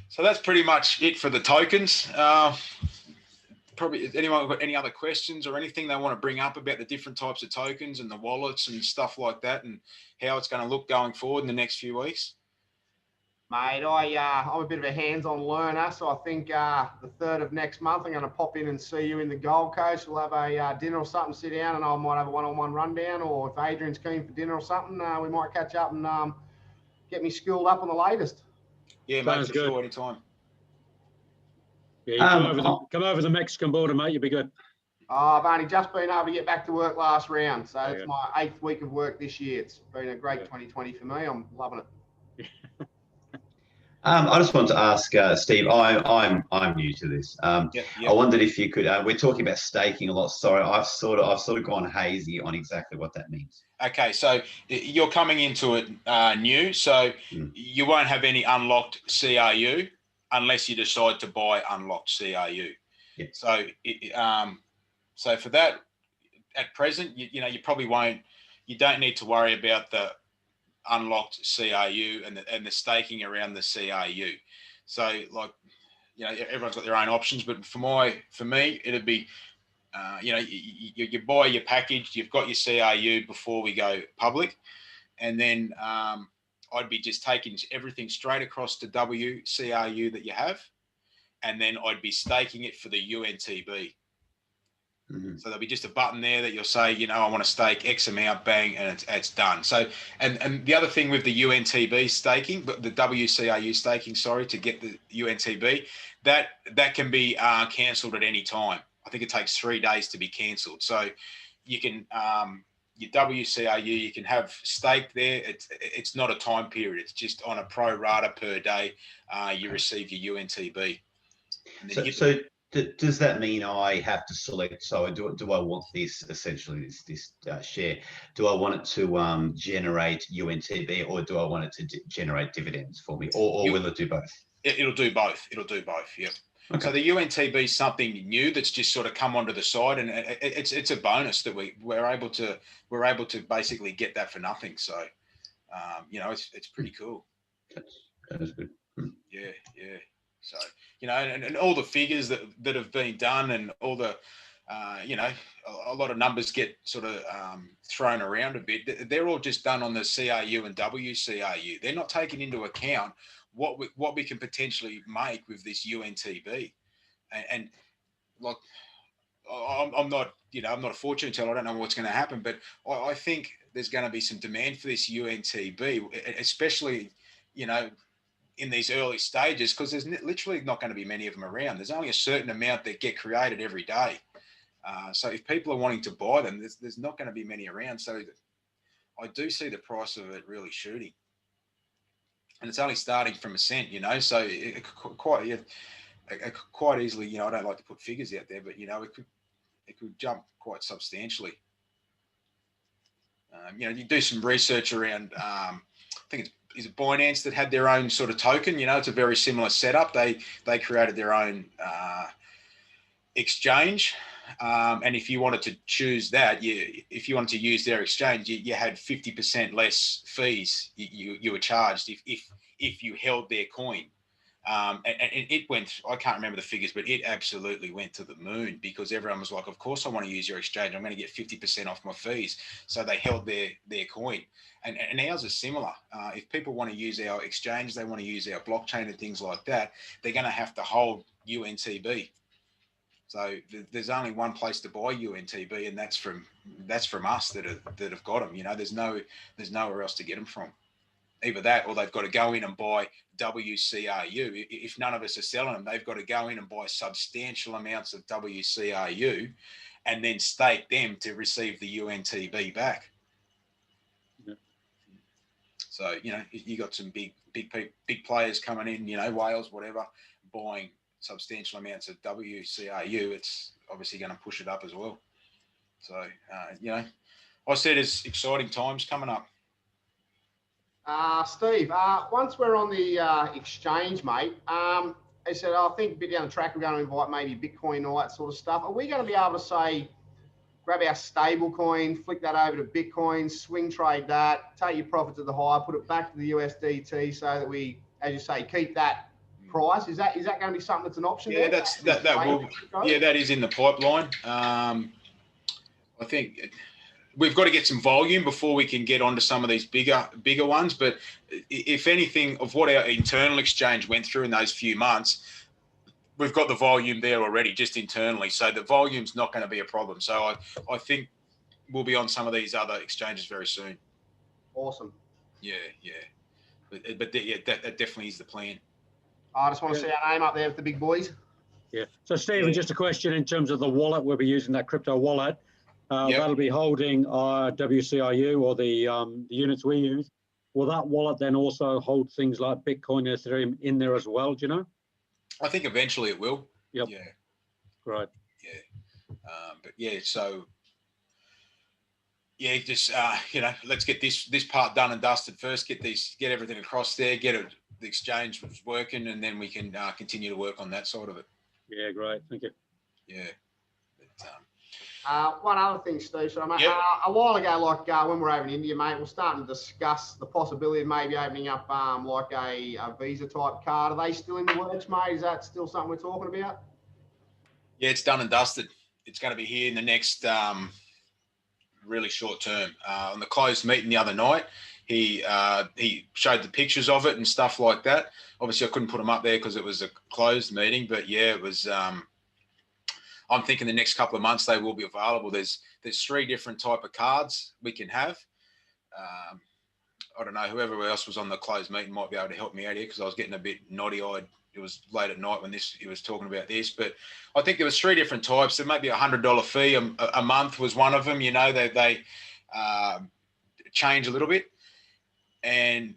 So that's pretty much it for the tokens. Probably anyone got any other questions or anything they want to bring up about the different types of tokens and the wallets and stuff like that, and how it's going to look going forward in the next few weeks? Mate, I'm a bit of a hands-on learner, so I think the 3rd of next month I'm going to pop in and see you in the Gold Coast. We'll have a dinner or something, sit down, and I might have a one-on-one rundown, or if Adrian's keen for dinner or something, we might catch up and get me schooled up on the latest. Yeah, mate, for sure, anytime. Yeah, you come over the Mexican border, mate, you'll be good. I've only just been able to get back to work last round, so it's my 8th week of work this year. It's been a great 2020 for me. I'm loving it. I just wanted to ask Steve. I'm new to this. I wondered if you could. We're talking about staking a lot. Sorry, I've sort of gone hazy on exactly what that means. Okay, so you're coming into it new, so you won't have any unlocked CRU unless you decide to buy unlocked CRU. Yeah. So so for that, at present, you know, you probably won't. You don't need to worry about the unlocked CRU and the staking around the CRU. So, like, you know, everyone's got their own options, but for me, it'd be, you know, you buy your package, you've got your CRU before we go public, and then I'd be just taking everything straight across to WCRU that you have, and then I'd be staking it for the UNTB. So there'll be just a button there that you'll say, you know, I want to stake X amount, bang, and it's done. So, and the other thing with the UNTB staking, but the WCRU staking, sorry, to get the UNTB, that can be cancelled at any time. I think it takes 3 days to be cancelled. So you can, your WCRU, you can have staked there. It's not a time period. It's just on a pro rata per day, you receive your UNTB. So does that mean I have to select? So do I want this, essentially this share? Do I want it to generate UNTB, or do I want it to generate dividends for me, or will it do both? It'll do both. Yep. Okay. So the UNTB is something new that's just sort of come onto the side, and it's a bonus that we're able to basically get that for nothing. So you know, it's pretty cool. That is good. Yeah. So, you know, and all the figures that have been done, and all the, you know, a lot of numbers get sort of thrown around a bit. They're all just done on the CRU and WCRU. They're not taking into account what we can potentially make with this UNTB, and like I'm not, I'm not a fortune teller. I don't know what's going to happen, but I think there's going to be some demand for this UNTB, especially, in these early stages, because there's literally not going to be many of them around. There's only a certain amount that get created every day. So if people are wanting to buy them, there's not going to be many around. So I do see the price of it really shooting. And it's only starting from a cent, so it quite easily, I don't like to put figures out there, but, it could jump quite substantially. You do some research around, I think is it Binance that had their own sort of token? It's a very similar setup. They created their own exchange. And if you wanted to choose that, if you wanted to use their exchange, you had 50% less fees you were charged if you held their coin. And it went, I can't remember the figures, but it absolutely went to the moon, because everyone was like, of course I want to use your exchange. I'm going to get 50% off my fees. So they held their coin. And ours is similar. If people want to use our exchange, they want to use our blockchain and things like that, they're going to have to hold UNTB. So there's only one place to buy UNTB, and that's from us that have got them. There's nowhere else to get them from. Either that, or they've got to go in and buy WCRU. If none of us are selling them, they've got to go in and buy substantial amounts of WCRU, and then stake them to receive the UNTB back. Yeah. So you got some big players coming in, Wales, whatever, buying substantial amounts of WCRU. It's obviously going to push it up as well. So I said it's exciting times coming up. Steve, once we're on the exchange, mate, I said, I think a bit down the track, we're going to invite maybe Bitcoin and all that sort of stuff. Are we going to be able to say, grab our stable coin, flick that over to Bitcoin, swing trade that, take your profit to the high, put it back to the USDT so that we, as you say, keep that price? Is that going to be something that's an option? Yeah, there? That is in the pipeline. I think we've got to get some volume before we can get onto some of these bigger ones. But if anything of what our internal exchange went through in those few months, we've got the volume there already just internally. So the volume's not going to be a problem. So I think we'll be on some of these other exchanges very soon. Awesome. Yeah. But that definitely is the plan. I just want to see our name up there with the big boys. Yeah. So Stephen, just a question in terms of the wallet. We'll be using that crypto wallet. That'll be holding our WCRU or the units we use. Will that wallet then also hold things like Bitcoin and Ethereum in there as well? Do you know? I think eventually it will. Yep. Yeah. Right. Yeah. But yeah, so yeah, just let's get this part done and dusted first. Get everything across there. The exchange working, and then we can continue to work on that side of it. Yeah, great. Thank you. Yeah. One other thing, Steve. So, mate, a while ago, when we were over in India, mate, we're starting to discuss the possibility of maybe opening up like a Visa type card. Are they still in the works, mate? Is that still something we're talking about? Yeah, it's done and dusted. It's going to be here in the next really short term. On the closed meeting the other night, he showed the pictures of it and stuff like that. Obviously, I couldn't put them up there because it was a closed meeting, but yeah, it was. I'm thinking the next couple of months they will be available. There's 3 different type of cards we can have. I don't know, whoever else was on the closed meeting might be able to help me out here, because I was getting a bit naughty-eyed. It was late at night when he was talking about this, but I think there was 3 different types. There may be $100 fee a month was one of them. They change a little bit, and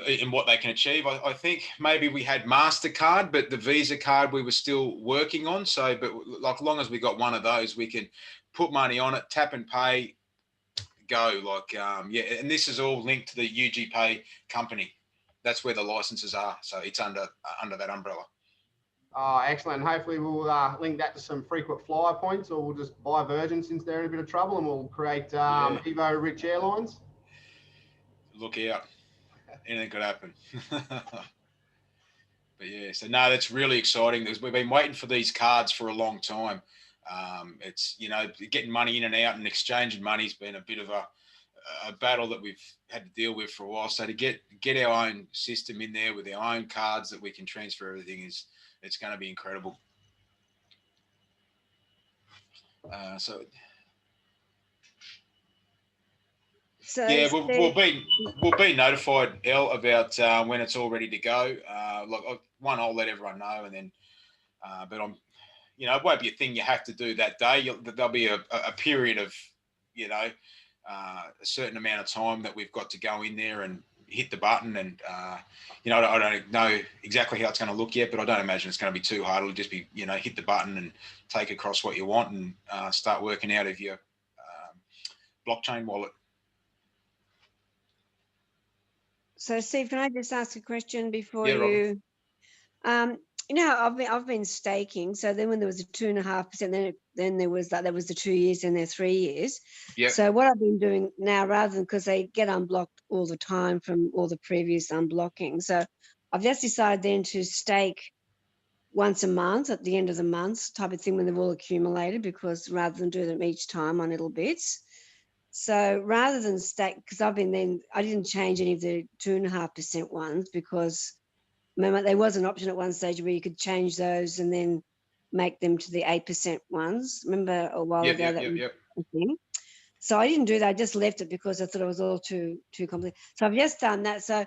in what they can achieve. I think maybe we had MasterCard, but the Visa card we were still working on. So, but like long as we got one of those, we can put money on it, tap and pay, go. And this is all linked to the UG Pay company. That's where the licenses are. So it's under that umbrella. Oh, excellent. Hopefully we'll link that to some frequent flyer points, or we'll just buy Virgin since they're in a bit of trouble, and we'll create Evorich Airlines. Look out. Anything could happen. But yeah, so no, that's really exciting. We've been waiting for these cards for a long time. It's getting money in and out and exchanging money's been a bit of a battle that we've had to deal with for a while. So to get our own system in there with our own cards that we can transfer everything it's going to be incredible. So yeah, we'll be notified, Elle, about when it's all ready to go. I'll let everyone know, and then but I'm, it won't be a thing you have to do that day. There'll be a period of, a certain amount of time that we've got to go in there and hit the button. And, I don't know exactly how it's going to look yet, but I don't imagine it's going to be too hard. It'll just be, hit the button and take across what you want and start working out of your blockchain wallet. So, Steve, can I just ask a question before Yeah, you? I've been staking. So then, when there was a 2.5%, then there was that was the 2 years, and there 3 years. Yeah. So what I've been doing now, rather than, because they get unblocked all the time from all the previous unblocking, so I've just decided then to stake once a month at the end of the month type of thing when they've all accumulated, because rather than do them each time on little bits. So rather than stake, because I didn't change any of the 2.5% ones, because remember there was an option at one stage where you could change those and then make them to the 8% ones. Remember a while ago that was a thing. So I didn't do that. I just left it because I thought it was all too complicated. So I've just done that. So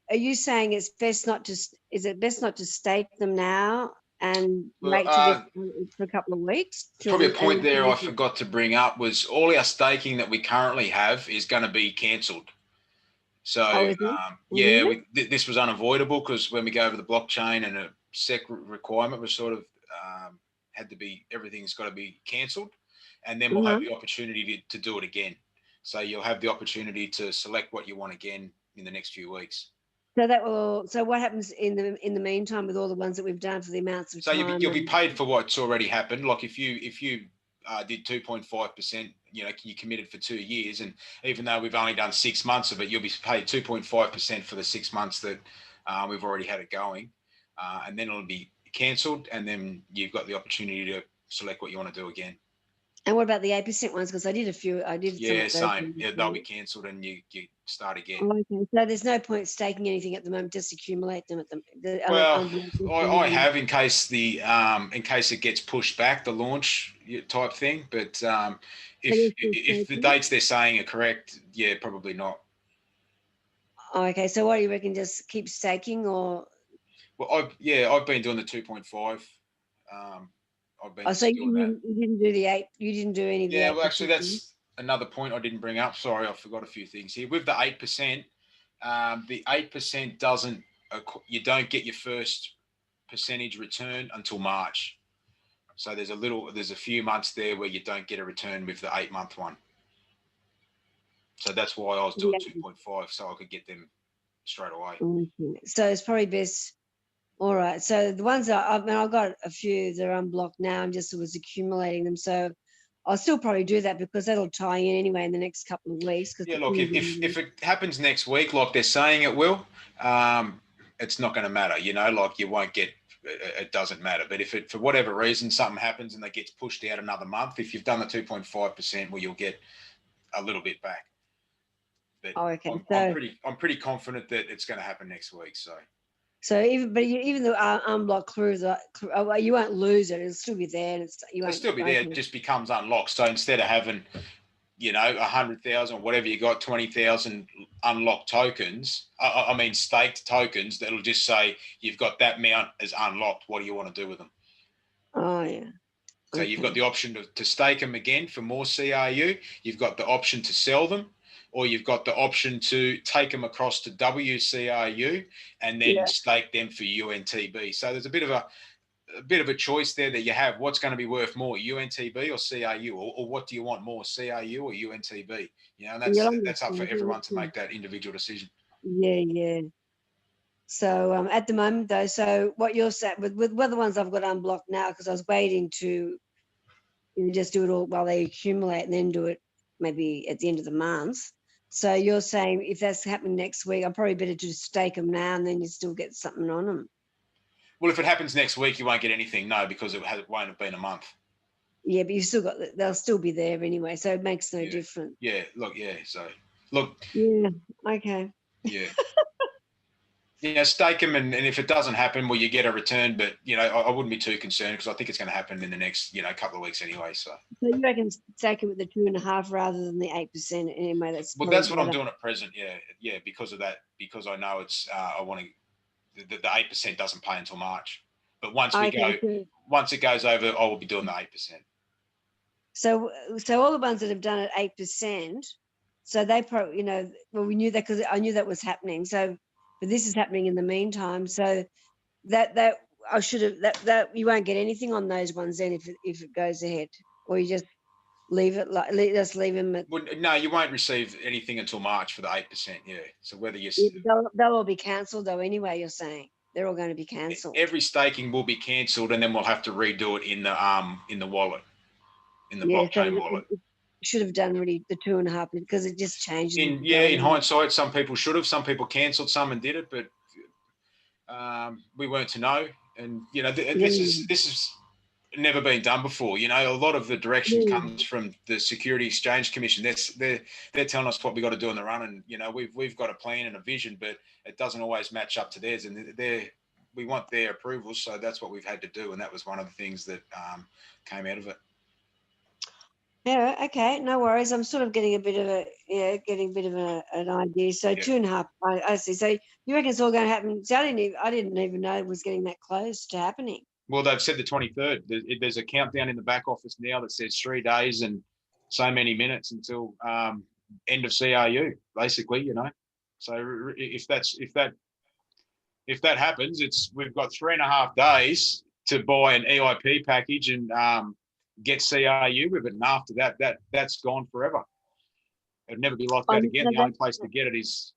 are you saying is it best not to stake them now and wait for a couple of weeks? Probably a point there I forgot to bring up was all our staking that we currently have is going to be cancelled. So, this was unavoidable because when we go over the blockchain and a SEC requirement was sort of everything's got to be cancelled, and then we'll have the opportunity to do it again. So you'll have the opportunity to select what you want again in the next few weeks. So what happens in the meantime with all the ones that we've done for the amounts of time? So you'll be paid for what's already happened. Like if you did 2.5%, you committed for 2 years, and even though we've only done 6 months of it, you'll be paid 2.5% for the 6 months that we've already had it going, and then it'll be cancelled, and then you've got the opportunity to select what you want to do again. And what about the 8% ones? Because I did Yeah, same. Yeah, they'll be cancelled, and you start again. Oh, okay. So there's no point staking anything at the moment. Just accumulate them at I have in case it gets pushed back, the launch type thing. But if the dates they're saying are correct, yeah, probably not. Oh, okay. So what do you reckon? Just keep staking, or? Well, I've been doing the 2.5. So you didn't do the 8. You didn't do any of the 8%. Yeah, well, actually, that's another point I didn't bring up. Sorry, I forgot a few things here. With the 8%, the 8% you don't get your first percentage return until March. So there's a few months there where you don't get a return with the 8-month one. So that's why I was doing 2.5, so I could get them straight away. So it's probably best. All right. So the ones I've got a few that are unblocked now. I'm just was accumulating them. So I'll still probably do that because that'll tie in anyway in the next couple of weeks. Yeah, look, if it happens next week, like they're saying it will, it's not going to matter. Like you won't get. It doesn't matter. But if for whatever reason something happens and it gets pushed out another month, if you've done the 2.5%, well, you'll get a little bit back. But I'm pretty confident that it's going to happen next week. So even though unblock through you won't lose it. It'll still be there. It'll still be there. It just becomes unlocked. So instead of having, 100,000 or whatever you got, 20,000 unlocked tokens, staked tokens, that'll just say you've got that amount as unlocked. What do you want to do with them? Oh, yeah. So you've got the option to stake them again for more CRU. You've got the option to sell them, or you've got the option to take them across to WCRU and then stake them for UNTB. So there's a bit of a choice there that you have. What's going to be worth more, UNTB or CRU, or what do you want more, CRU or UNTB? And that's up for everyone to make that individual decision. Yeah. So at the moment though, so what you're saying with the ones I've got unblocked now, because I was waiting to just do it all while they accumulate and then do it maybe at the end of the month. So you're saying if that's happening next week, I'm probably better to stake them now and then you still get something on them. Well, if it happens next week, you won't get anything, no, because it won't have been a month. Yeah, but they'll still be there anyway, so it makes no difference. Yeah, look, yeah, so. Look, Yeah. Okay. yeah. Yeah, stake them, and if it doesn't happen, well, you get a return. But I wouldn't be too concerned because I think it's going to happen in the next couple of weeks anyway. So you reckon stake it with the 2.5 rather than the 8% anyway? That's that's what I'm doing at present. Yeah, because of that, because I know it's I want to the 8% doesn't pay until March. But once it goes over, I will be doing the 8%. So all the ones that have done it 8%, so they probably, we knew that because I knew that was happening. So, but this is happening in the meantime. So that I should have that you won't get anything on those ones then if it goes ahead, or you just leave it just leave them at. Well, no, you won't receive anything until March for the 8%. Yeah. So whether you they'll all be cancelled though. Anyway, you're saying they're all going to be cancelled. Every staking will be cancelled, and then we'll have to redo it in the wallet, in the blockchain wallet. It should have done really the 2.5 because it just changed. In hindsight, some people should have. Some people cancelled some and did it, but we weren't to know. And this is never been done before. A lot of the direction comes from the Security Exchange Commission. They're telling us what we got to do in the run, and we've got a plan and a vision, but it doesn't always match up to theirs, and we want their approvals, so that's what we've had to do, and that was one of the things that came out of it. Yeah, okay, no worries. I'm sort of getting a bit of an idea. So 2.5, I see. So you reckon it's all going to happen? So I didn't even know it was getting that close to happening. Well, they've said the 23rd. There's a countdown in the back office now that says 3 days and so many minutes until end of CRU, basically. So if that happens, we've got 3.5 days to buy an EIP package and get CRU with it, and after that's gone forever. It'll never be like that again. The only place to get it is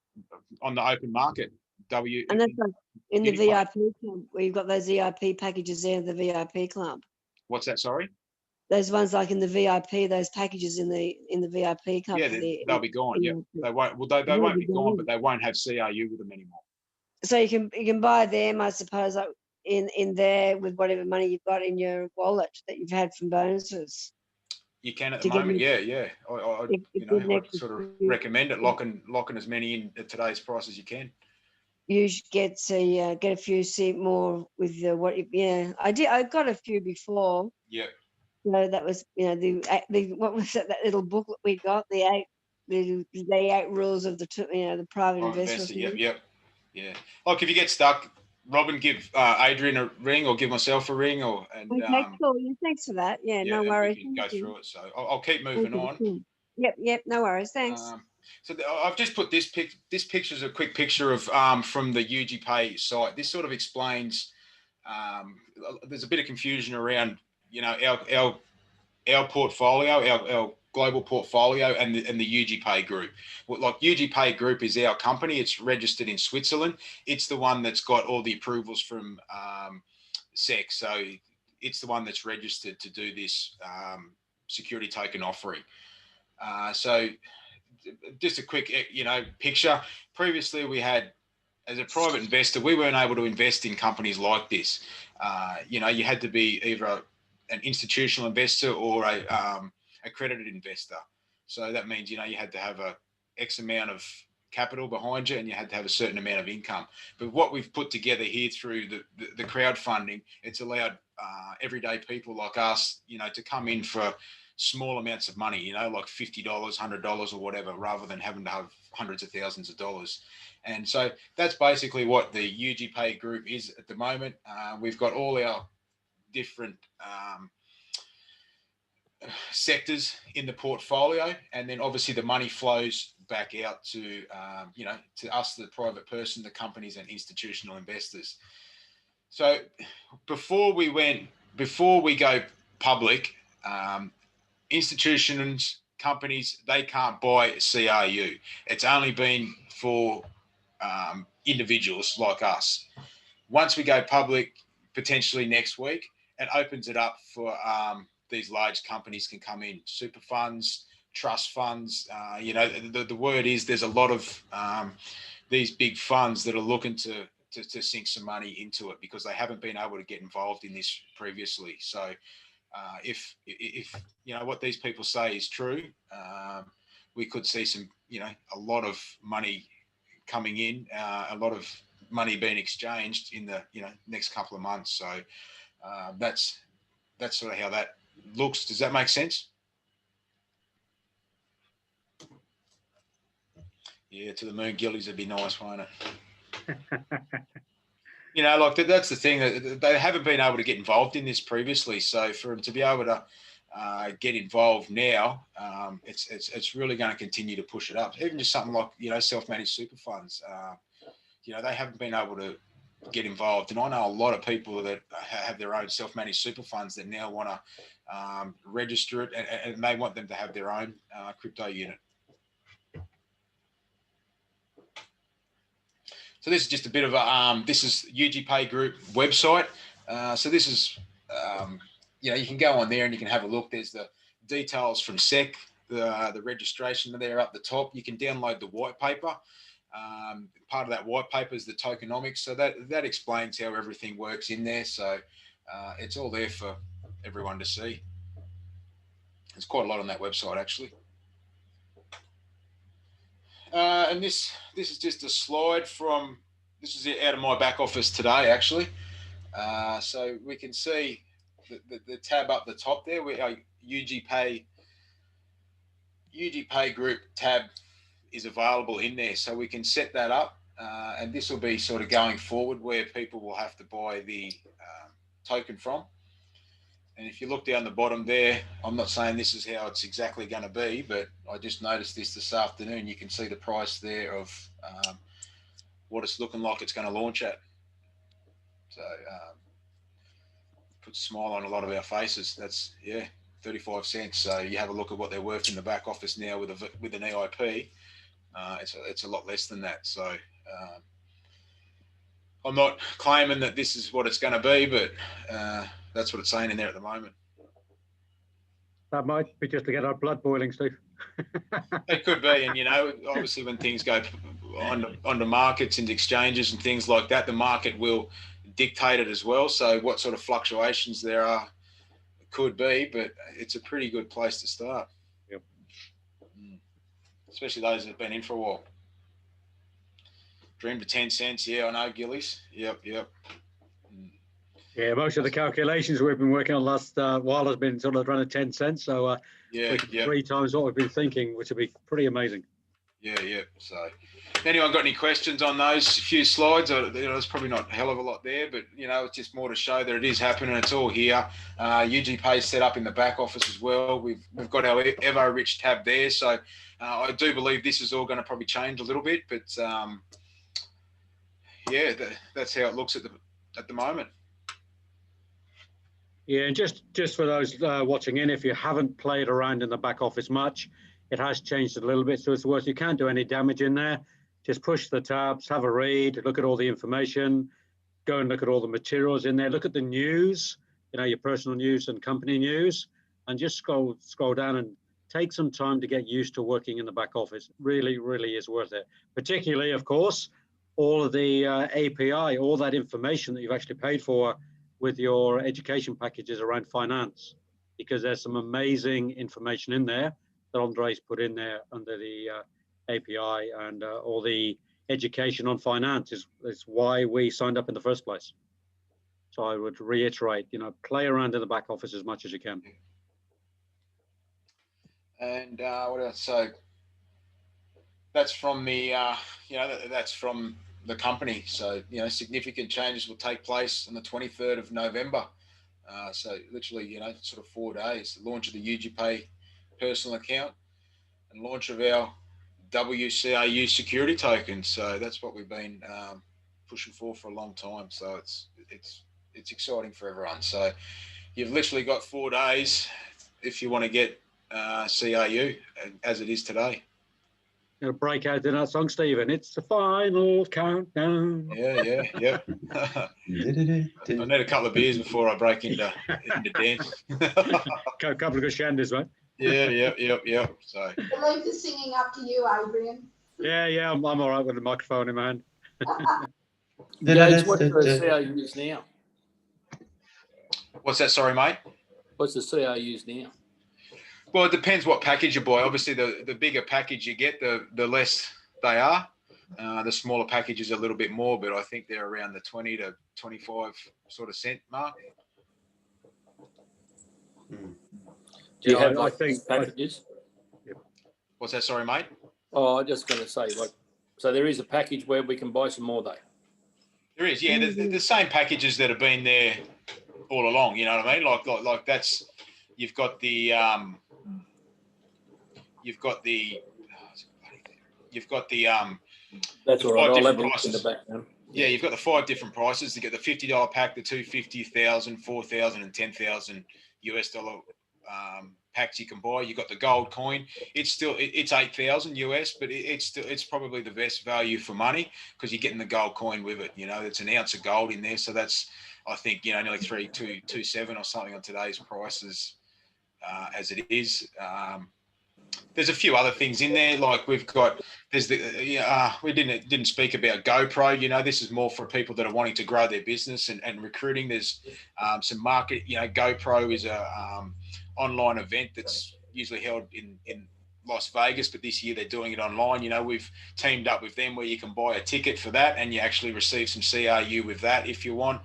on the open market. And that's like in the VIP club where you've got those EIP packages there in the VIP club. What's that? Sorry. Those ones like in the VIP, those packages in the VIP club. Yeah, they'll be gone. Yeah, they won't. Well, they won't be gone, but they won't have CRU with them anymore. So you can buy them, I suppose, like in there with whatever money you've got in your wallet that you've had from bonuses. You can at the moment, yeah. I sort of recommend it. Locking as many in at today's price as you can. You should get a few, see more with I did. I got a few before. Yeah. So that was the what was it, that little booklet we got, the eight rules of the private investor. Yep. Yeah. Like if you get stuck, Robin, give Adrian a ring or give myself a ring cool. Thanks for that. Yeah, no worries. We can go through it. So I'll keep moving on. Yep. No worries. Thanks. So I've just put this picture is a quick picture of from the UGPay site. This sort of explains. There's a bit of confusion around our portfolio, our global portfolio, and the UGPay group. Like UGPay group is our company. It's registered in Switzerland. It's the one that's got all the approvals from SEC. So it's the one that's registered to do this security token offering. So just a quick, picture. Previously, we had, as a private investor, we weren't able to invest in companies like this. You had to be either an institutional investor or a accredited investor. So that means, you had to have a X amount of capital behind you and you had to have a certain amount of income. But what we've put together here through the crowdfunding, it's allowed everyday people like us, to come in for small amounts of money, like $50, $100 or whatever, rather than having to have hundreds of thousands of dollars. And so that's basically what the UGPay group is at the moment. We've got all our different sectors in the portfolio, and then obviously the money flows back out to to us, the private person, the companies and institutional investors. So before we go public, institutions, companies, they can't buy CRU. It's only been for individuals like us. Once we go public, potentially next week, it opens it up for these large companies can come in, super funds, trust funds. The word is there's a lot of these big funds that are looking to sink some money into it because they haven't been able to get involved in this previously. So if what these people say is true, we could see some, a lot of money coming in, a lot of money being exchanged in the, next couple of months. So that's sort of how that looks. Does that make sense? Yeah, to the moon, Gillies would be nice, won't it? Like that's the thing, that they haven't been able to get involved in this previously. So for them to be able to get involved now, it's really going to continue to push it up. Even just something like, self-managed super funds, they haven't been able to get involved. And I know a lot of people that have their own self-managed super funds that now want to register it, and they want them to have their own crypto unit. So this is just a bit of a, this is UGPay Group website. So this is, you can go on there and you can have a look. There's the details from SEC, the registration there up the top. You can download the white paper. Part of that white paper is the tokenomics. So that explains how everything works in there. So it's all there for everyone to see. There's quite a lot on that website, actually. And this is just a slide from, this is out of my back office today, actually. So we can see the tab up the top there, where our UGPay Group tab is available in there. So we can set that up, and this will be sort of going forward where people will have to buy the token from. And if you look down the bottom there, I'm not saying this is how it's exactly going to be, but I just noticed this afternoon. You can see the price there of what it's looking like it's going to launch at. So puts a smile on a lot of our faces. That's, 35 cents. So you have a look at what they're worth in the back office now with an EIP. It's a lot less than that. So I'm not claiming that this is what it's going to be, but that's what it's saying in there at the moment. That might be just to get our blood boiling, Steve. It could be. And, obviously when things go onto markets and exchanges and things like that, the market will dictate it as well. So what sort of fluctuations there are could be, but it's a pretty good place to start. Yep. Especially those that have been in for a while. Dream to 10 cents. Yeah, I know, Gillies. Yep. Yeah, most of the calculations we've been working on last while has been sort of running 10 cents. So three times what we've been thinking, which would be pretty amazing. Yeah. So anyone got any questions on those few slides? There's probably not a hell of a lot there, but, it's just more to show that it is happening. It's all here. UGPay is set up in the back office as well. We've got our Evorich tab there. So I do believe this is all going to probably change a little bit, but that's how it looks at the moment. Yeah, and just for those watching in, if you haven't played around in the back office much, it has changed a little bit. So it's worth, you can't do any damage in there. Just push the tabs, have a read, look at all the information, go and look at all the materials in there, look at the news, your personal news and company news, and just scroll down and take some time to get used to working in the back office. Really, really is worth it. Particularly, of course, all of the API, all that information that you've actually paid for with your education packages around finance, because there's some amazing information in there that Andre's put in there under the API, and all the education on finance is why we signed up in the first place. So I would reiterate, play around in the back office as much as you can. And what else? So that's from the, that's from the company. So, significant changes will take place on the 23rd of November. So literally, sort of 4 days, the launch of the UGPay personal account and launch of our WCAU security token. So that's what we've been pushing for a long time. So it's exciting for everyone. So you've literally got 4 days if you want to get CAU as it is today. Gonna break out in that song, Stephen. It's the final countdown. Yeah. I need a couple of beers before I break into dance. A couple of good shandies, right? Yeah. So. We'll leave the singing up to you, Adrian. Yeah. I'm all right with the microphone in my hand. Gage, what's the CAUs now? What's that? Sorry, mate. What's the CAUs now? Well, it depends what package you buy. Obviously, the bigger package you get, the less they are. The smaller package is a little bit more, but I think they're around the 20 to 25 sort of cent mark. Mm. Do you Yeah, have I like think packages? What's that? Sorry, mate. Oh, I'm just going to say, like, so there is a package where we can buy some more, though. There is, yeah. The same packages that have been there all along. You know what I mean? Like that's you've got the you've got the That's the all right. 5 I'll different have a look in the prices. background. Yeah, you've got the 5 different prices. You get the $50 pack, the $250, $1,000, $4,000, and $10,000 US dollar packs you can buy. You got the gold coin. It's still it's 8,000 US, but it's probably the best value for money because you're getting the gold coin with it. You know, it's an ounce of gold in there, so that's I think nearly 3,227 or something on today's prices as it is. There's a few other things in there, like we didn't speak about GoPro. You know, this is more for people that are wanting to grow their business and recruiting. There's some market. You know, GoPro is a online event that's usually held in Las Vegas, but this year they're doing it online. You know, we've teamed up with them where you can buy a ticket for that and you actually receive some CRU with that if you want.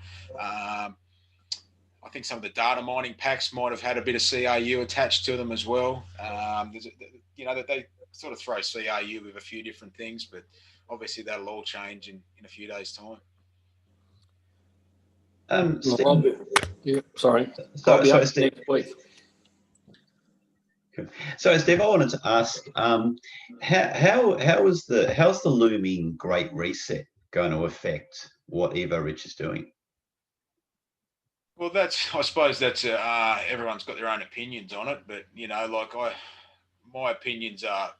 I think some of the data mining packs might have had a bit of CRU attached to them as well. That they sort of throw CRU with a few different things, but obviously that'll all change in a few days' time. Yeah, sorry. So, Steve, next week. So, Steve, I wanted to ask, how's the looming Great Reset going to affect what Evorich is doing? Well, I suppose that's everyone's got their own opinions on it, but my opinions are,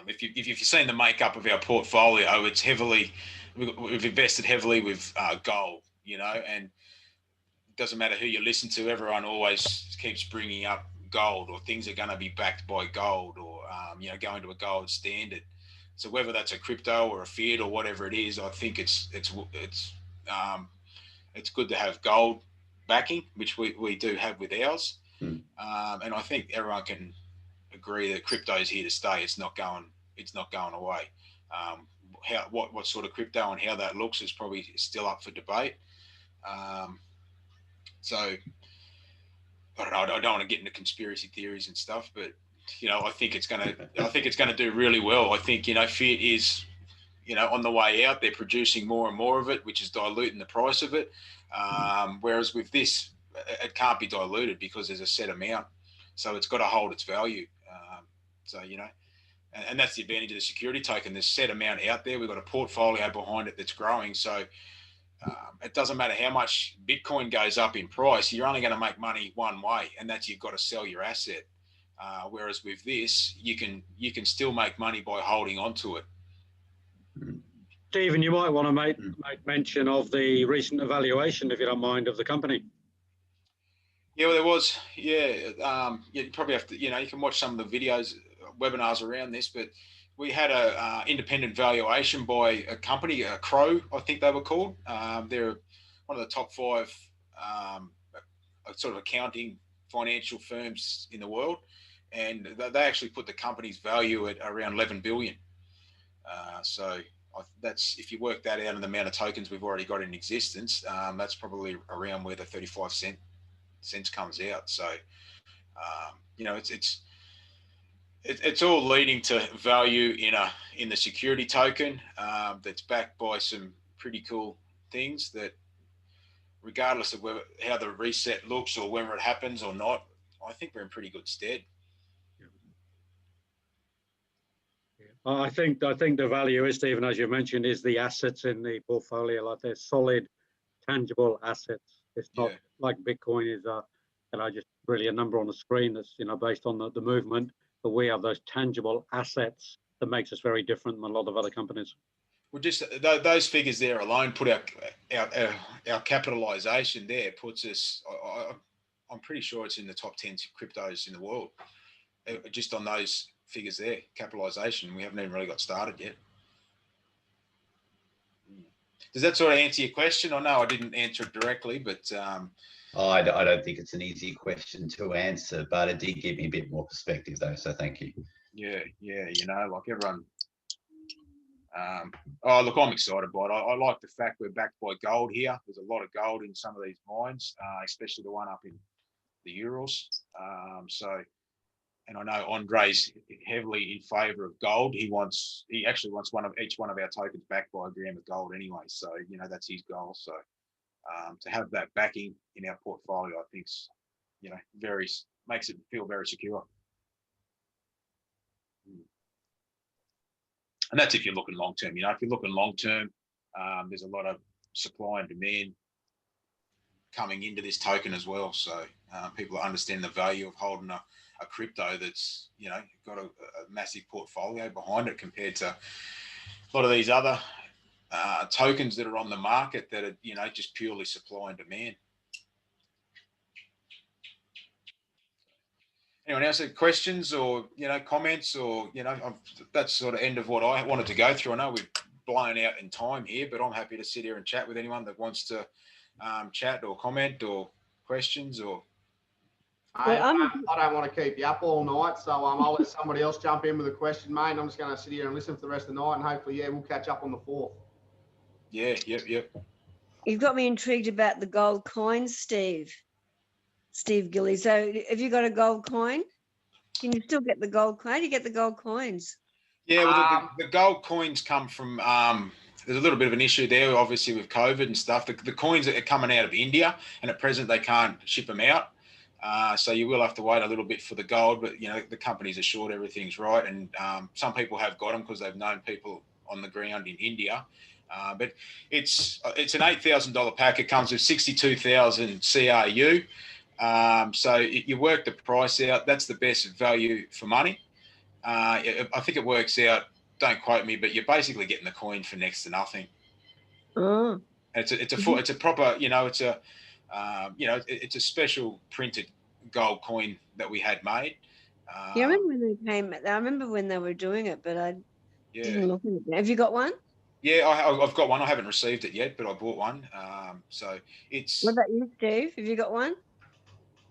if you've seen the makeup of our portfolio, it's we've invested heavily with gold, and it doesn't matter who you listen to, everyone always keeps bringing up gold, or things are going to be backed by gold, or going to a gold standard. So whether that's a crypto or a fiat or whatever it is, I think it's good to have gold backing, which we do have with ours. And I think everyone can agree that crypto is here to stay. It's not going away. What sort of crypto and how that looks is probably still up for debate. So I don't know. I don't want to get into conspiracy theories and stuff, but I think it's gonna do really well. I think fiat is on the way out. They're producing more and more of it, which is diluting the price of it. Whereas with this, it can't be diluted because there's a set amount, so it's got to hold its value. And that's the advantage of the security token. There's a set amount out there. We've got a portfolio behind it that's growing. So it doesn't matter how much Bitcoin goes up in price. You're only going to make money one way, and that's you've got to sell your asset. Whereas with this, you can still make money by holding on to it. Stephen, you might want to make mention of the recent evaluation, if you don't mind, of the company. Yeah, well, there was. Yeah, you probably have to. You can watch some of the videos, webinars around this, but we had a independent valuation by a company, Crow, I think they were called. They're one of the top 5 sort of accounting financial firms in the world, and they actually put the company's value at around 11 billion. So that's, if you work that out in the amount of tokens we've already got in existence, that's probably around where the 35 cents comes out. So it's all leading to value in the security token that's backed by some pretty cool things that, regardless of how the reset looks or whether it happens or not, I think we're in pretty good stead. I think the value is, Stephen, as you mentioned, is the assets in the portfolio. Like, they're solid, tangible assets. It's not like Bitcoin is just really a number on the screen that's based on the movement. But we have those tangible assets that makes us very different than a lot of other companies. Well, just those figures there alone put our capitalization there puts us. I'm pretty sure it's in the top 10 cryptos in the world. Just on those figures there, capitalization. We haven't even really got started yet. Does that sort of answer your question? I know I didn't answer it directly, but I don't think it's an easy question to answer, but it did give me a bit more perspective though. So thank you. yeah, you know, like everyone. Oh, look, I'm excited by it. I like the fact we're backed by gold here. There's a lot of gold in some of these mines, especially the one up in the Urals. And I know Andre's heavily in favour of gold. He actually wants each one of our tokens backed by a gram of gold anyway. So, you know, that's his goal. So to have that backing in our portfolio, I think, you know, makes it feel very secure. And that's if you're looking long term. You know, if you're looking long term, there's a lot of supply and demand coming into this token as well. So people understand the value of holding a crypto that's, you know, got a massive portfolio behind it compared to a lot of these other tokens that are on the market that are, you know, just purely supply and demand. Anyone else have questions or, you know, comments or, you know, that's sort of end of what I wanted to go through. I know we've blown out in time here, but I'm happy to sit here and chat with anyone that wants to chat or comment or questions or. Well, I don't want to keep you up all night, so I'll let somebody else jump in with a question, mate. I'm just going to sit here and listen for the rest of the night, and hopefully, yeah, we'll catch up on the 4th. Yeah, yep. You've got me intrigued about the gold coins, Steve Gilly. So have you got a gold coin? Can you still get the gold coin? How do you get the gold coins? Yeah, well, the gold coins come from, there's a little bit of an issue there, obviously, with COVID and stuff. The coins are coming out of India, and at present, they can't ship them out. So you will have to wait a little bit for the gold, but, you know, the company's assured everything's right. And some people have got them because they've known people on the ground in India. But it's an $8,000 pack. It comes with 62,000 CRU. So you work the price out. That's the best value for money. I think it works out, don't quote me, but you're basically getting the coin for next to nothing. Oh. It's a proper, you know, it's a special printed gold coin that we had made. Yeah, I remember when they came. I remember when they were doing it, but I didn't look at it. Have you got one? Yeah, I've got one. I haven't received it yet, but I bought one. So it's. What about you, Steve? Have you got one?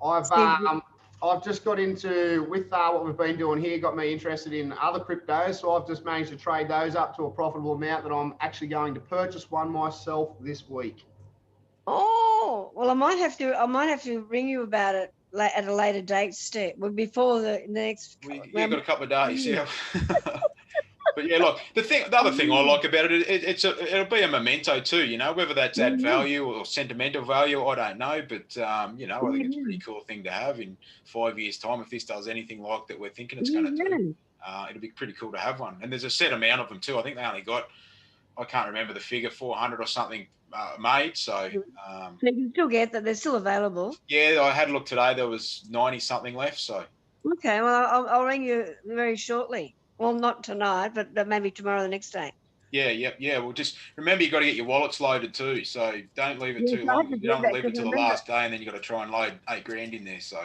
I've just got into, with what we've been doing here, got me interested in other cryptos. So I've just managed to trade those up to a profitable amount that I'm actually going to purchase one myself this week. Oh, well, I might have to ring you about it at a later date, Steve. Well, before the next. You've got a couple of days, yeah. But yeah, look, the other thing I like about it, it'll be a memento too, you know, whether that's add value or sentimental value, I don't know, but you know, I think it's a pretty cool thing to have in 5 years' time. If this does anything like that, we're thinking it's going to do. It'll be pretty cool to have one. And there's a set amount of them too. I think they only got, I can't remember the figure, 400 or something made. So you can still get that. They're still available. Yeah, I had a look today. There was 90 something left. So okay, well, I'll ring you very shortly. Well, not tonight, but maybe tomorrow, the next day. Yeah. Well, just remember, you got to get your wallets loaded too. So don't leave it too long. You don't want to leave it till the last day, and then you got to try and load $8 grand in there. So.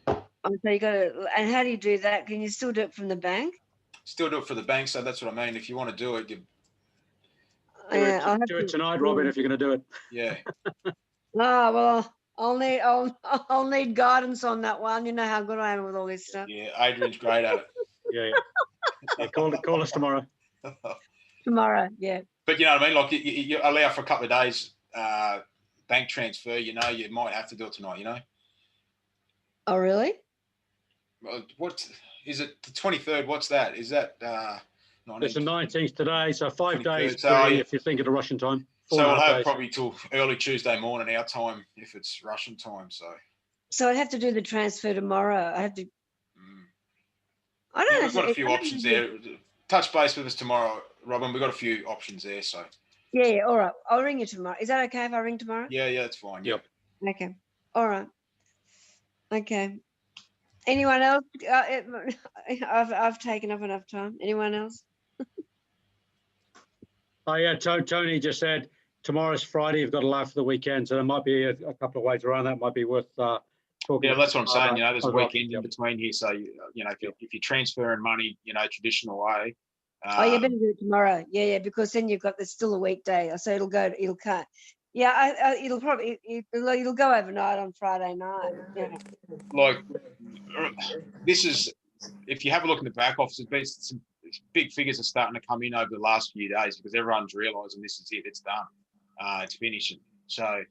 Oh, so you got to. And how do you do that? Can you still do it from the bank? Still do it for the bank. So that's what I mean. If you want to do it, do it tonight, Robin. If you're going to do it. Yeah. Oh well. I'll need guidance on that one. You know how good I am with all this stuff. Yeah, Adrian's great at it. Yeah. Call us tomorrow. Tomorrow, yeah. But you know what I mean? Like you allow for a couple of days bank transfer. You know, you might have to do it tonight. You know. Oh really? Well, what is it? The 23rd. What's that? Is that? 19th? It's the 19th today, so 5 days so, if you think of the Russian time. So we'll have probably till early Tuesday morning our time if it's Russian time. So I'd have to do the transfer tomorrow. I have to. I don't know. We've got a few options there. Touch base with us tomorrow, Robin. We've got a few options there. So. Yeah. All right. I'll ring you tomorrow. Is that okay if I ring tomorrow? Yeah, that's fine. Yep. Okay. All right. Okay. Anyone else? I've taken up enough time. Anyone else? Oh yeah, Tony just said tomorrow's Friday. You've got to allow for the weekend, so there might be a couple of ways around that. Might be worth talking. Yeah, that's what I'm saying. You know, there's a weekend in between here, so you know if you're transferring money, you know, traditional way, Oh, you better do it tomorrow. Yeah, because then you've got there's still a weekday, so it'll cut. Yeah, it'll go overnight on Friday night. Yeah. Like this is, if you have a look in the back office, there's been some big figures are starting to come in over the last few days because everyone's realising this is it. It's done. It's finishing. So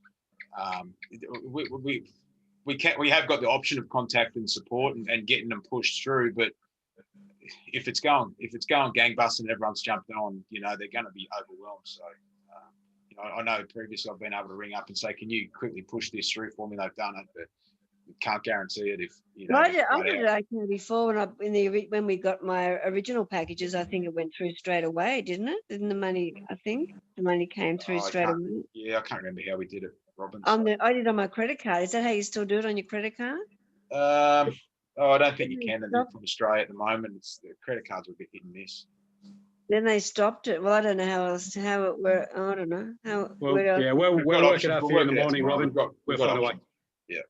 we have got the option of contact and support and getting them pushed through, but if it's going gangbusters and everyone's jumped on, they're going to be overwhelmed. So, I know previously I've been able to ring up and say, can you quickly push this through for me? They've done it, but can't guarantee it if, I did it okay before when we got my original packages. I think it went through straight away, didn't it? Didn't the money, I think the money came through straight away. Yeah, I can't remember how we did it, Robin. I did on my credit card. Is that how you still do it on your credit card? I don't think you can do it from Australia at the moment. The credit cards will be hit and miss. Then they stopped it. Well, I don't know how it worked. I don't know how. Well, we're working out for you in the morning, Robin. We'll find a way. Yeah.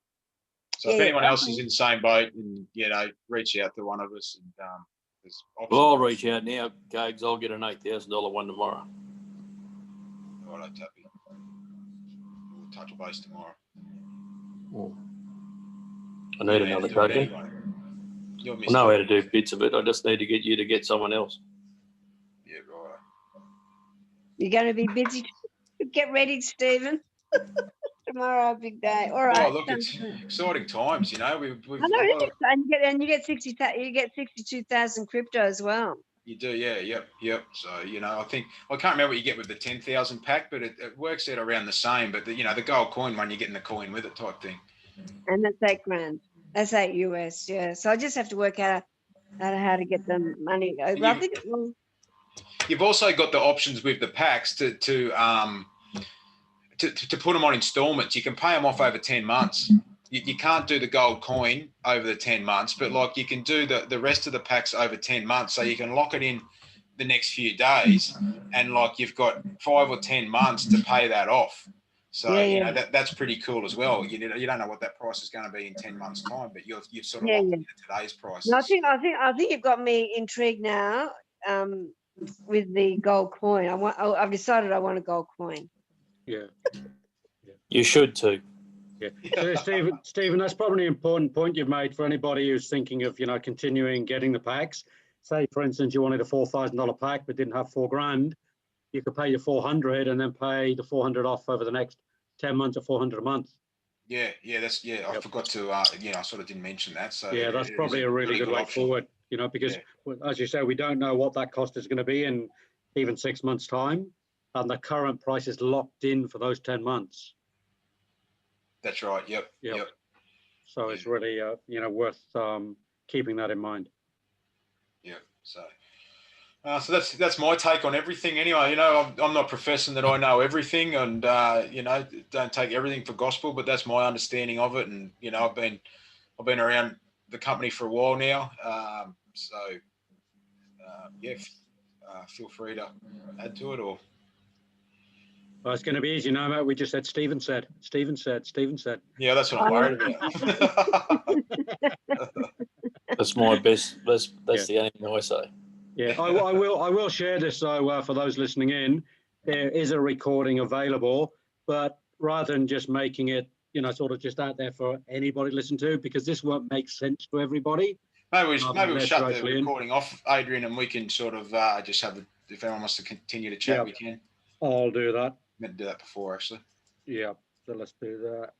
So if anyone else is in the same boat, and reach out to one of us. And well, I'll reach out now, Gags. I'll get an $8,000 one tomorrow. Righto, Tuppy. We'll touch base tomorrow. Oh. I need another token. Anyway. I know how to do bits of it. I just need to get you to get someone else. Yeah, right. You're going to be busy. Get ready, Stephen. Tomorrow, big day. All right. Oh, look, it's exciting times. We've I know, and you get 62,000 crypto as well. You do, yeah, yep. So I think I can't remember what you get with the 10,000 pack, but it works out around the same. But the gold coin one, you're getting the coin with it type thing. And that's $8,000. That's $8 US, yeah. So I just have to work out how to get the money. You've also got the options with the packs to put them on installments. You can pay them off over 10 months. You can't do the gold coin over the 10 months, but you can do the rest of the packs over 10 months. So you can lock it in the next few days, and you've got 5 or 10 months to pay that off. So that's pretty cool as well. You don't know what that price is going to be in 10 months' time, but you've sort of locked into today's prices. No, I think you've got me intrigued now with the gold coin. I've decided I want a gold coin. Yeah. You should too. Yeah. So Stephen, that's probably an important point you've made for anybody who's thinking of continuing getting the packs. Say, for instance, you wanted a $4,000 pack but didn't have $4,000. You could pay your 400 and then pay the 400 off over the next 10 months or 400 a month. I forgot to I sort of didn't mention that. So yeah, that's probably a really good way forward. Because as you say, we don't know what that cost is going to be in even 6 months' time, and the current price is locked in for those 10 months. That's right. Yep. So it's really worth keeping that in mind. Yeah. So that's my take on everything. Anyway, I'm not professing that I know everything, and don't take everything for gospel, but that's my understanding of it. And I've been around the company for a while now, feel free to add to it or. Well, it's going to be easy now, mate. We just said Stephen said. Yeah, that's what I'm worried about. That's my best. That's the only thing I say. Yeah, I will share this though for those listening in. There is a recording available, but rather than just making it, sort of just out there for anybody to listen to, because this won't make sense to everybody. Maybe we'll shut the recording off, Adrian, and we can sort of just have if anyone wants to continue to chat, we can. I'll do that. I meant to do that before, actually. Yeah, so let's do that.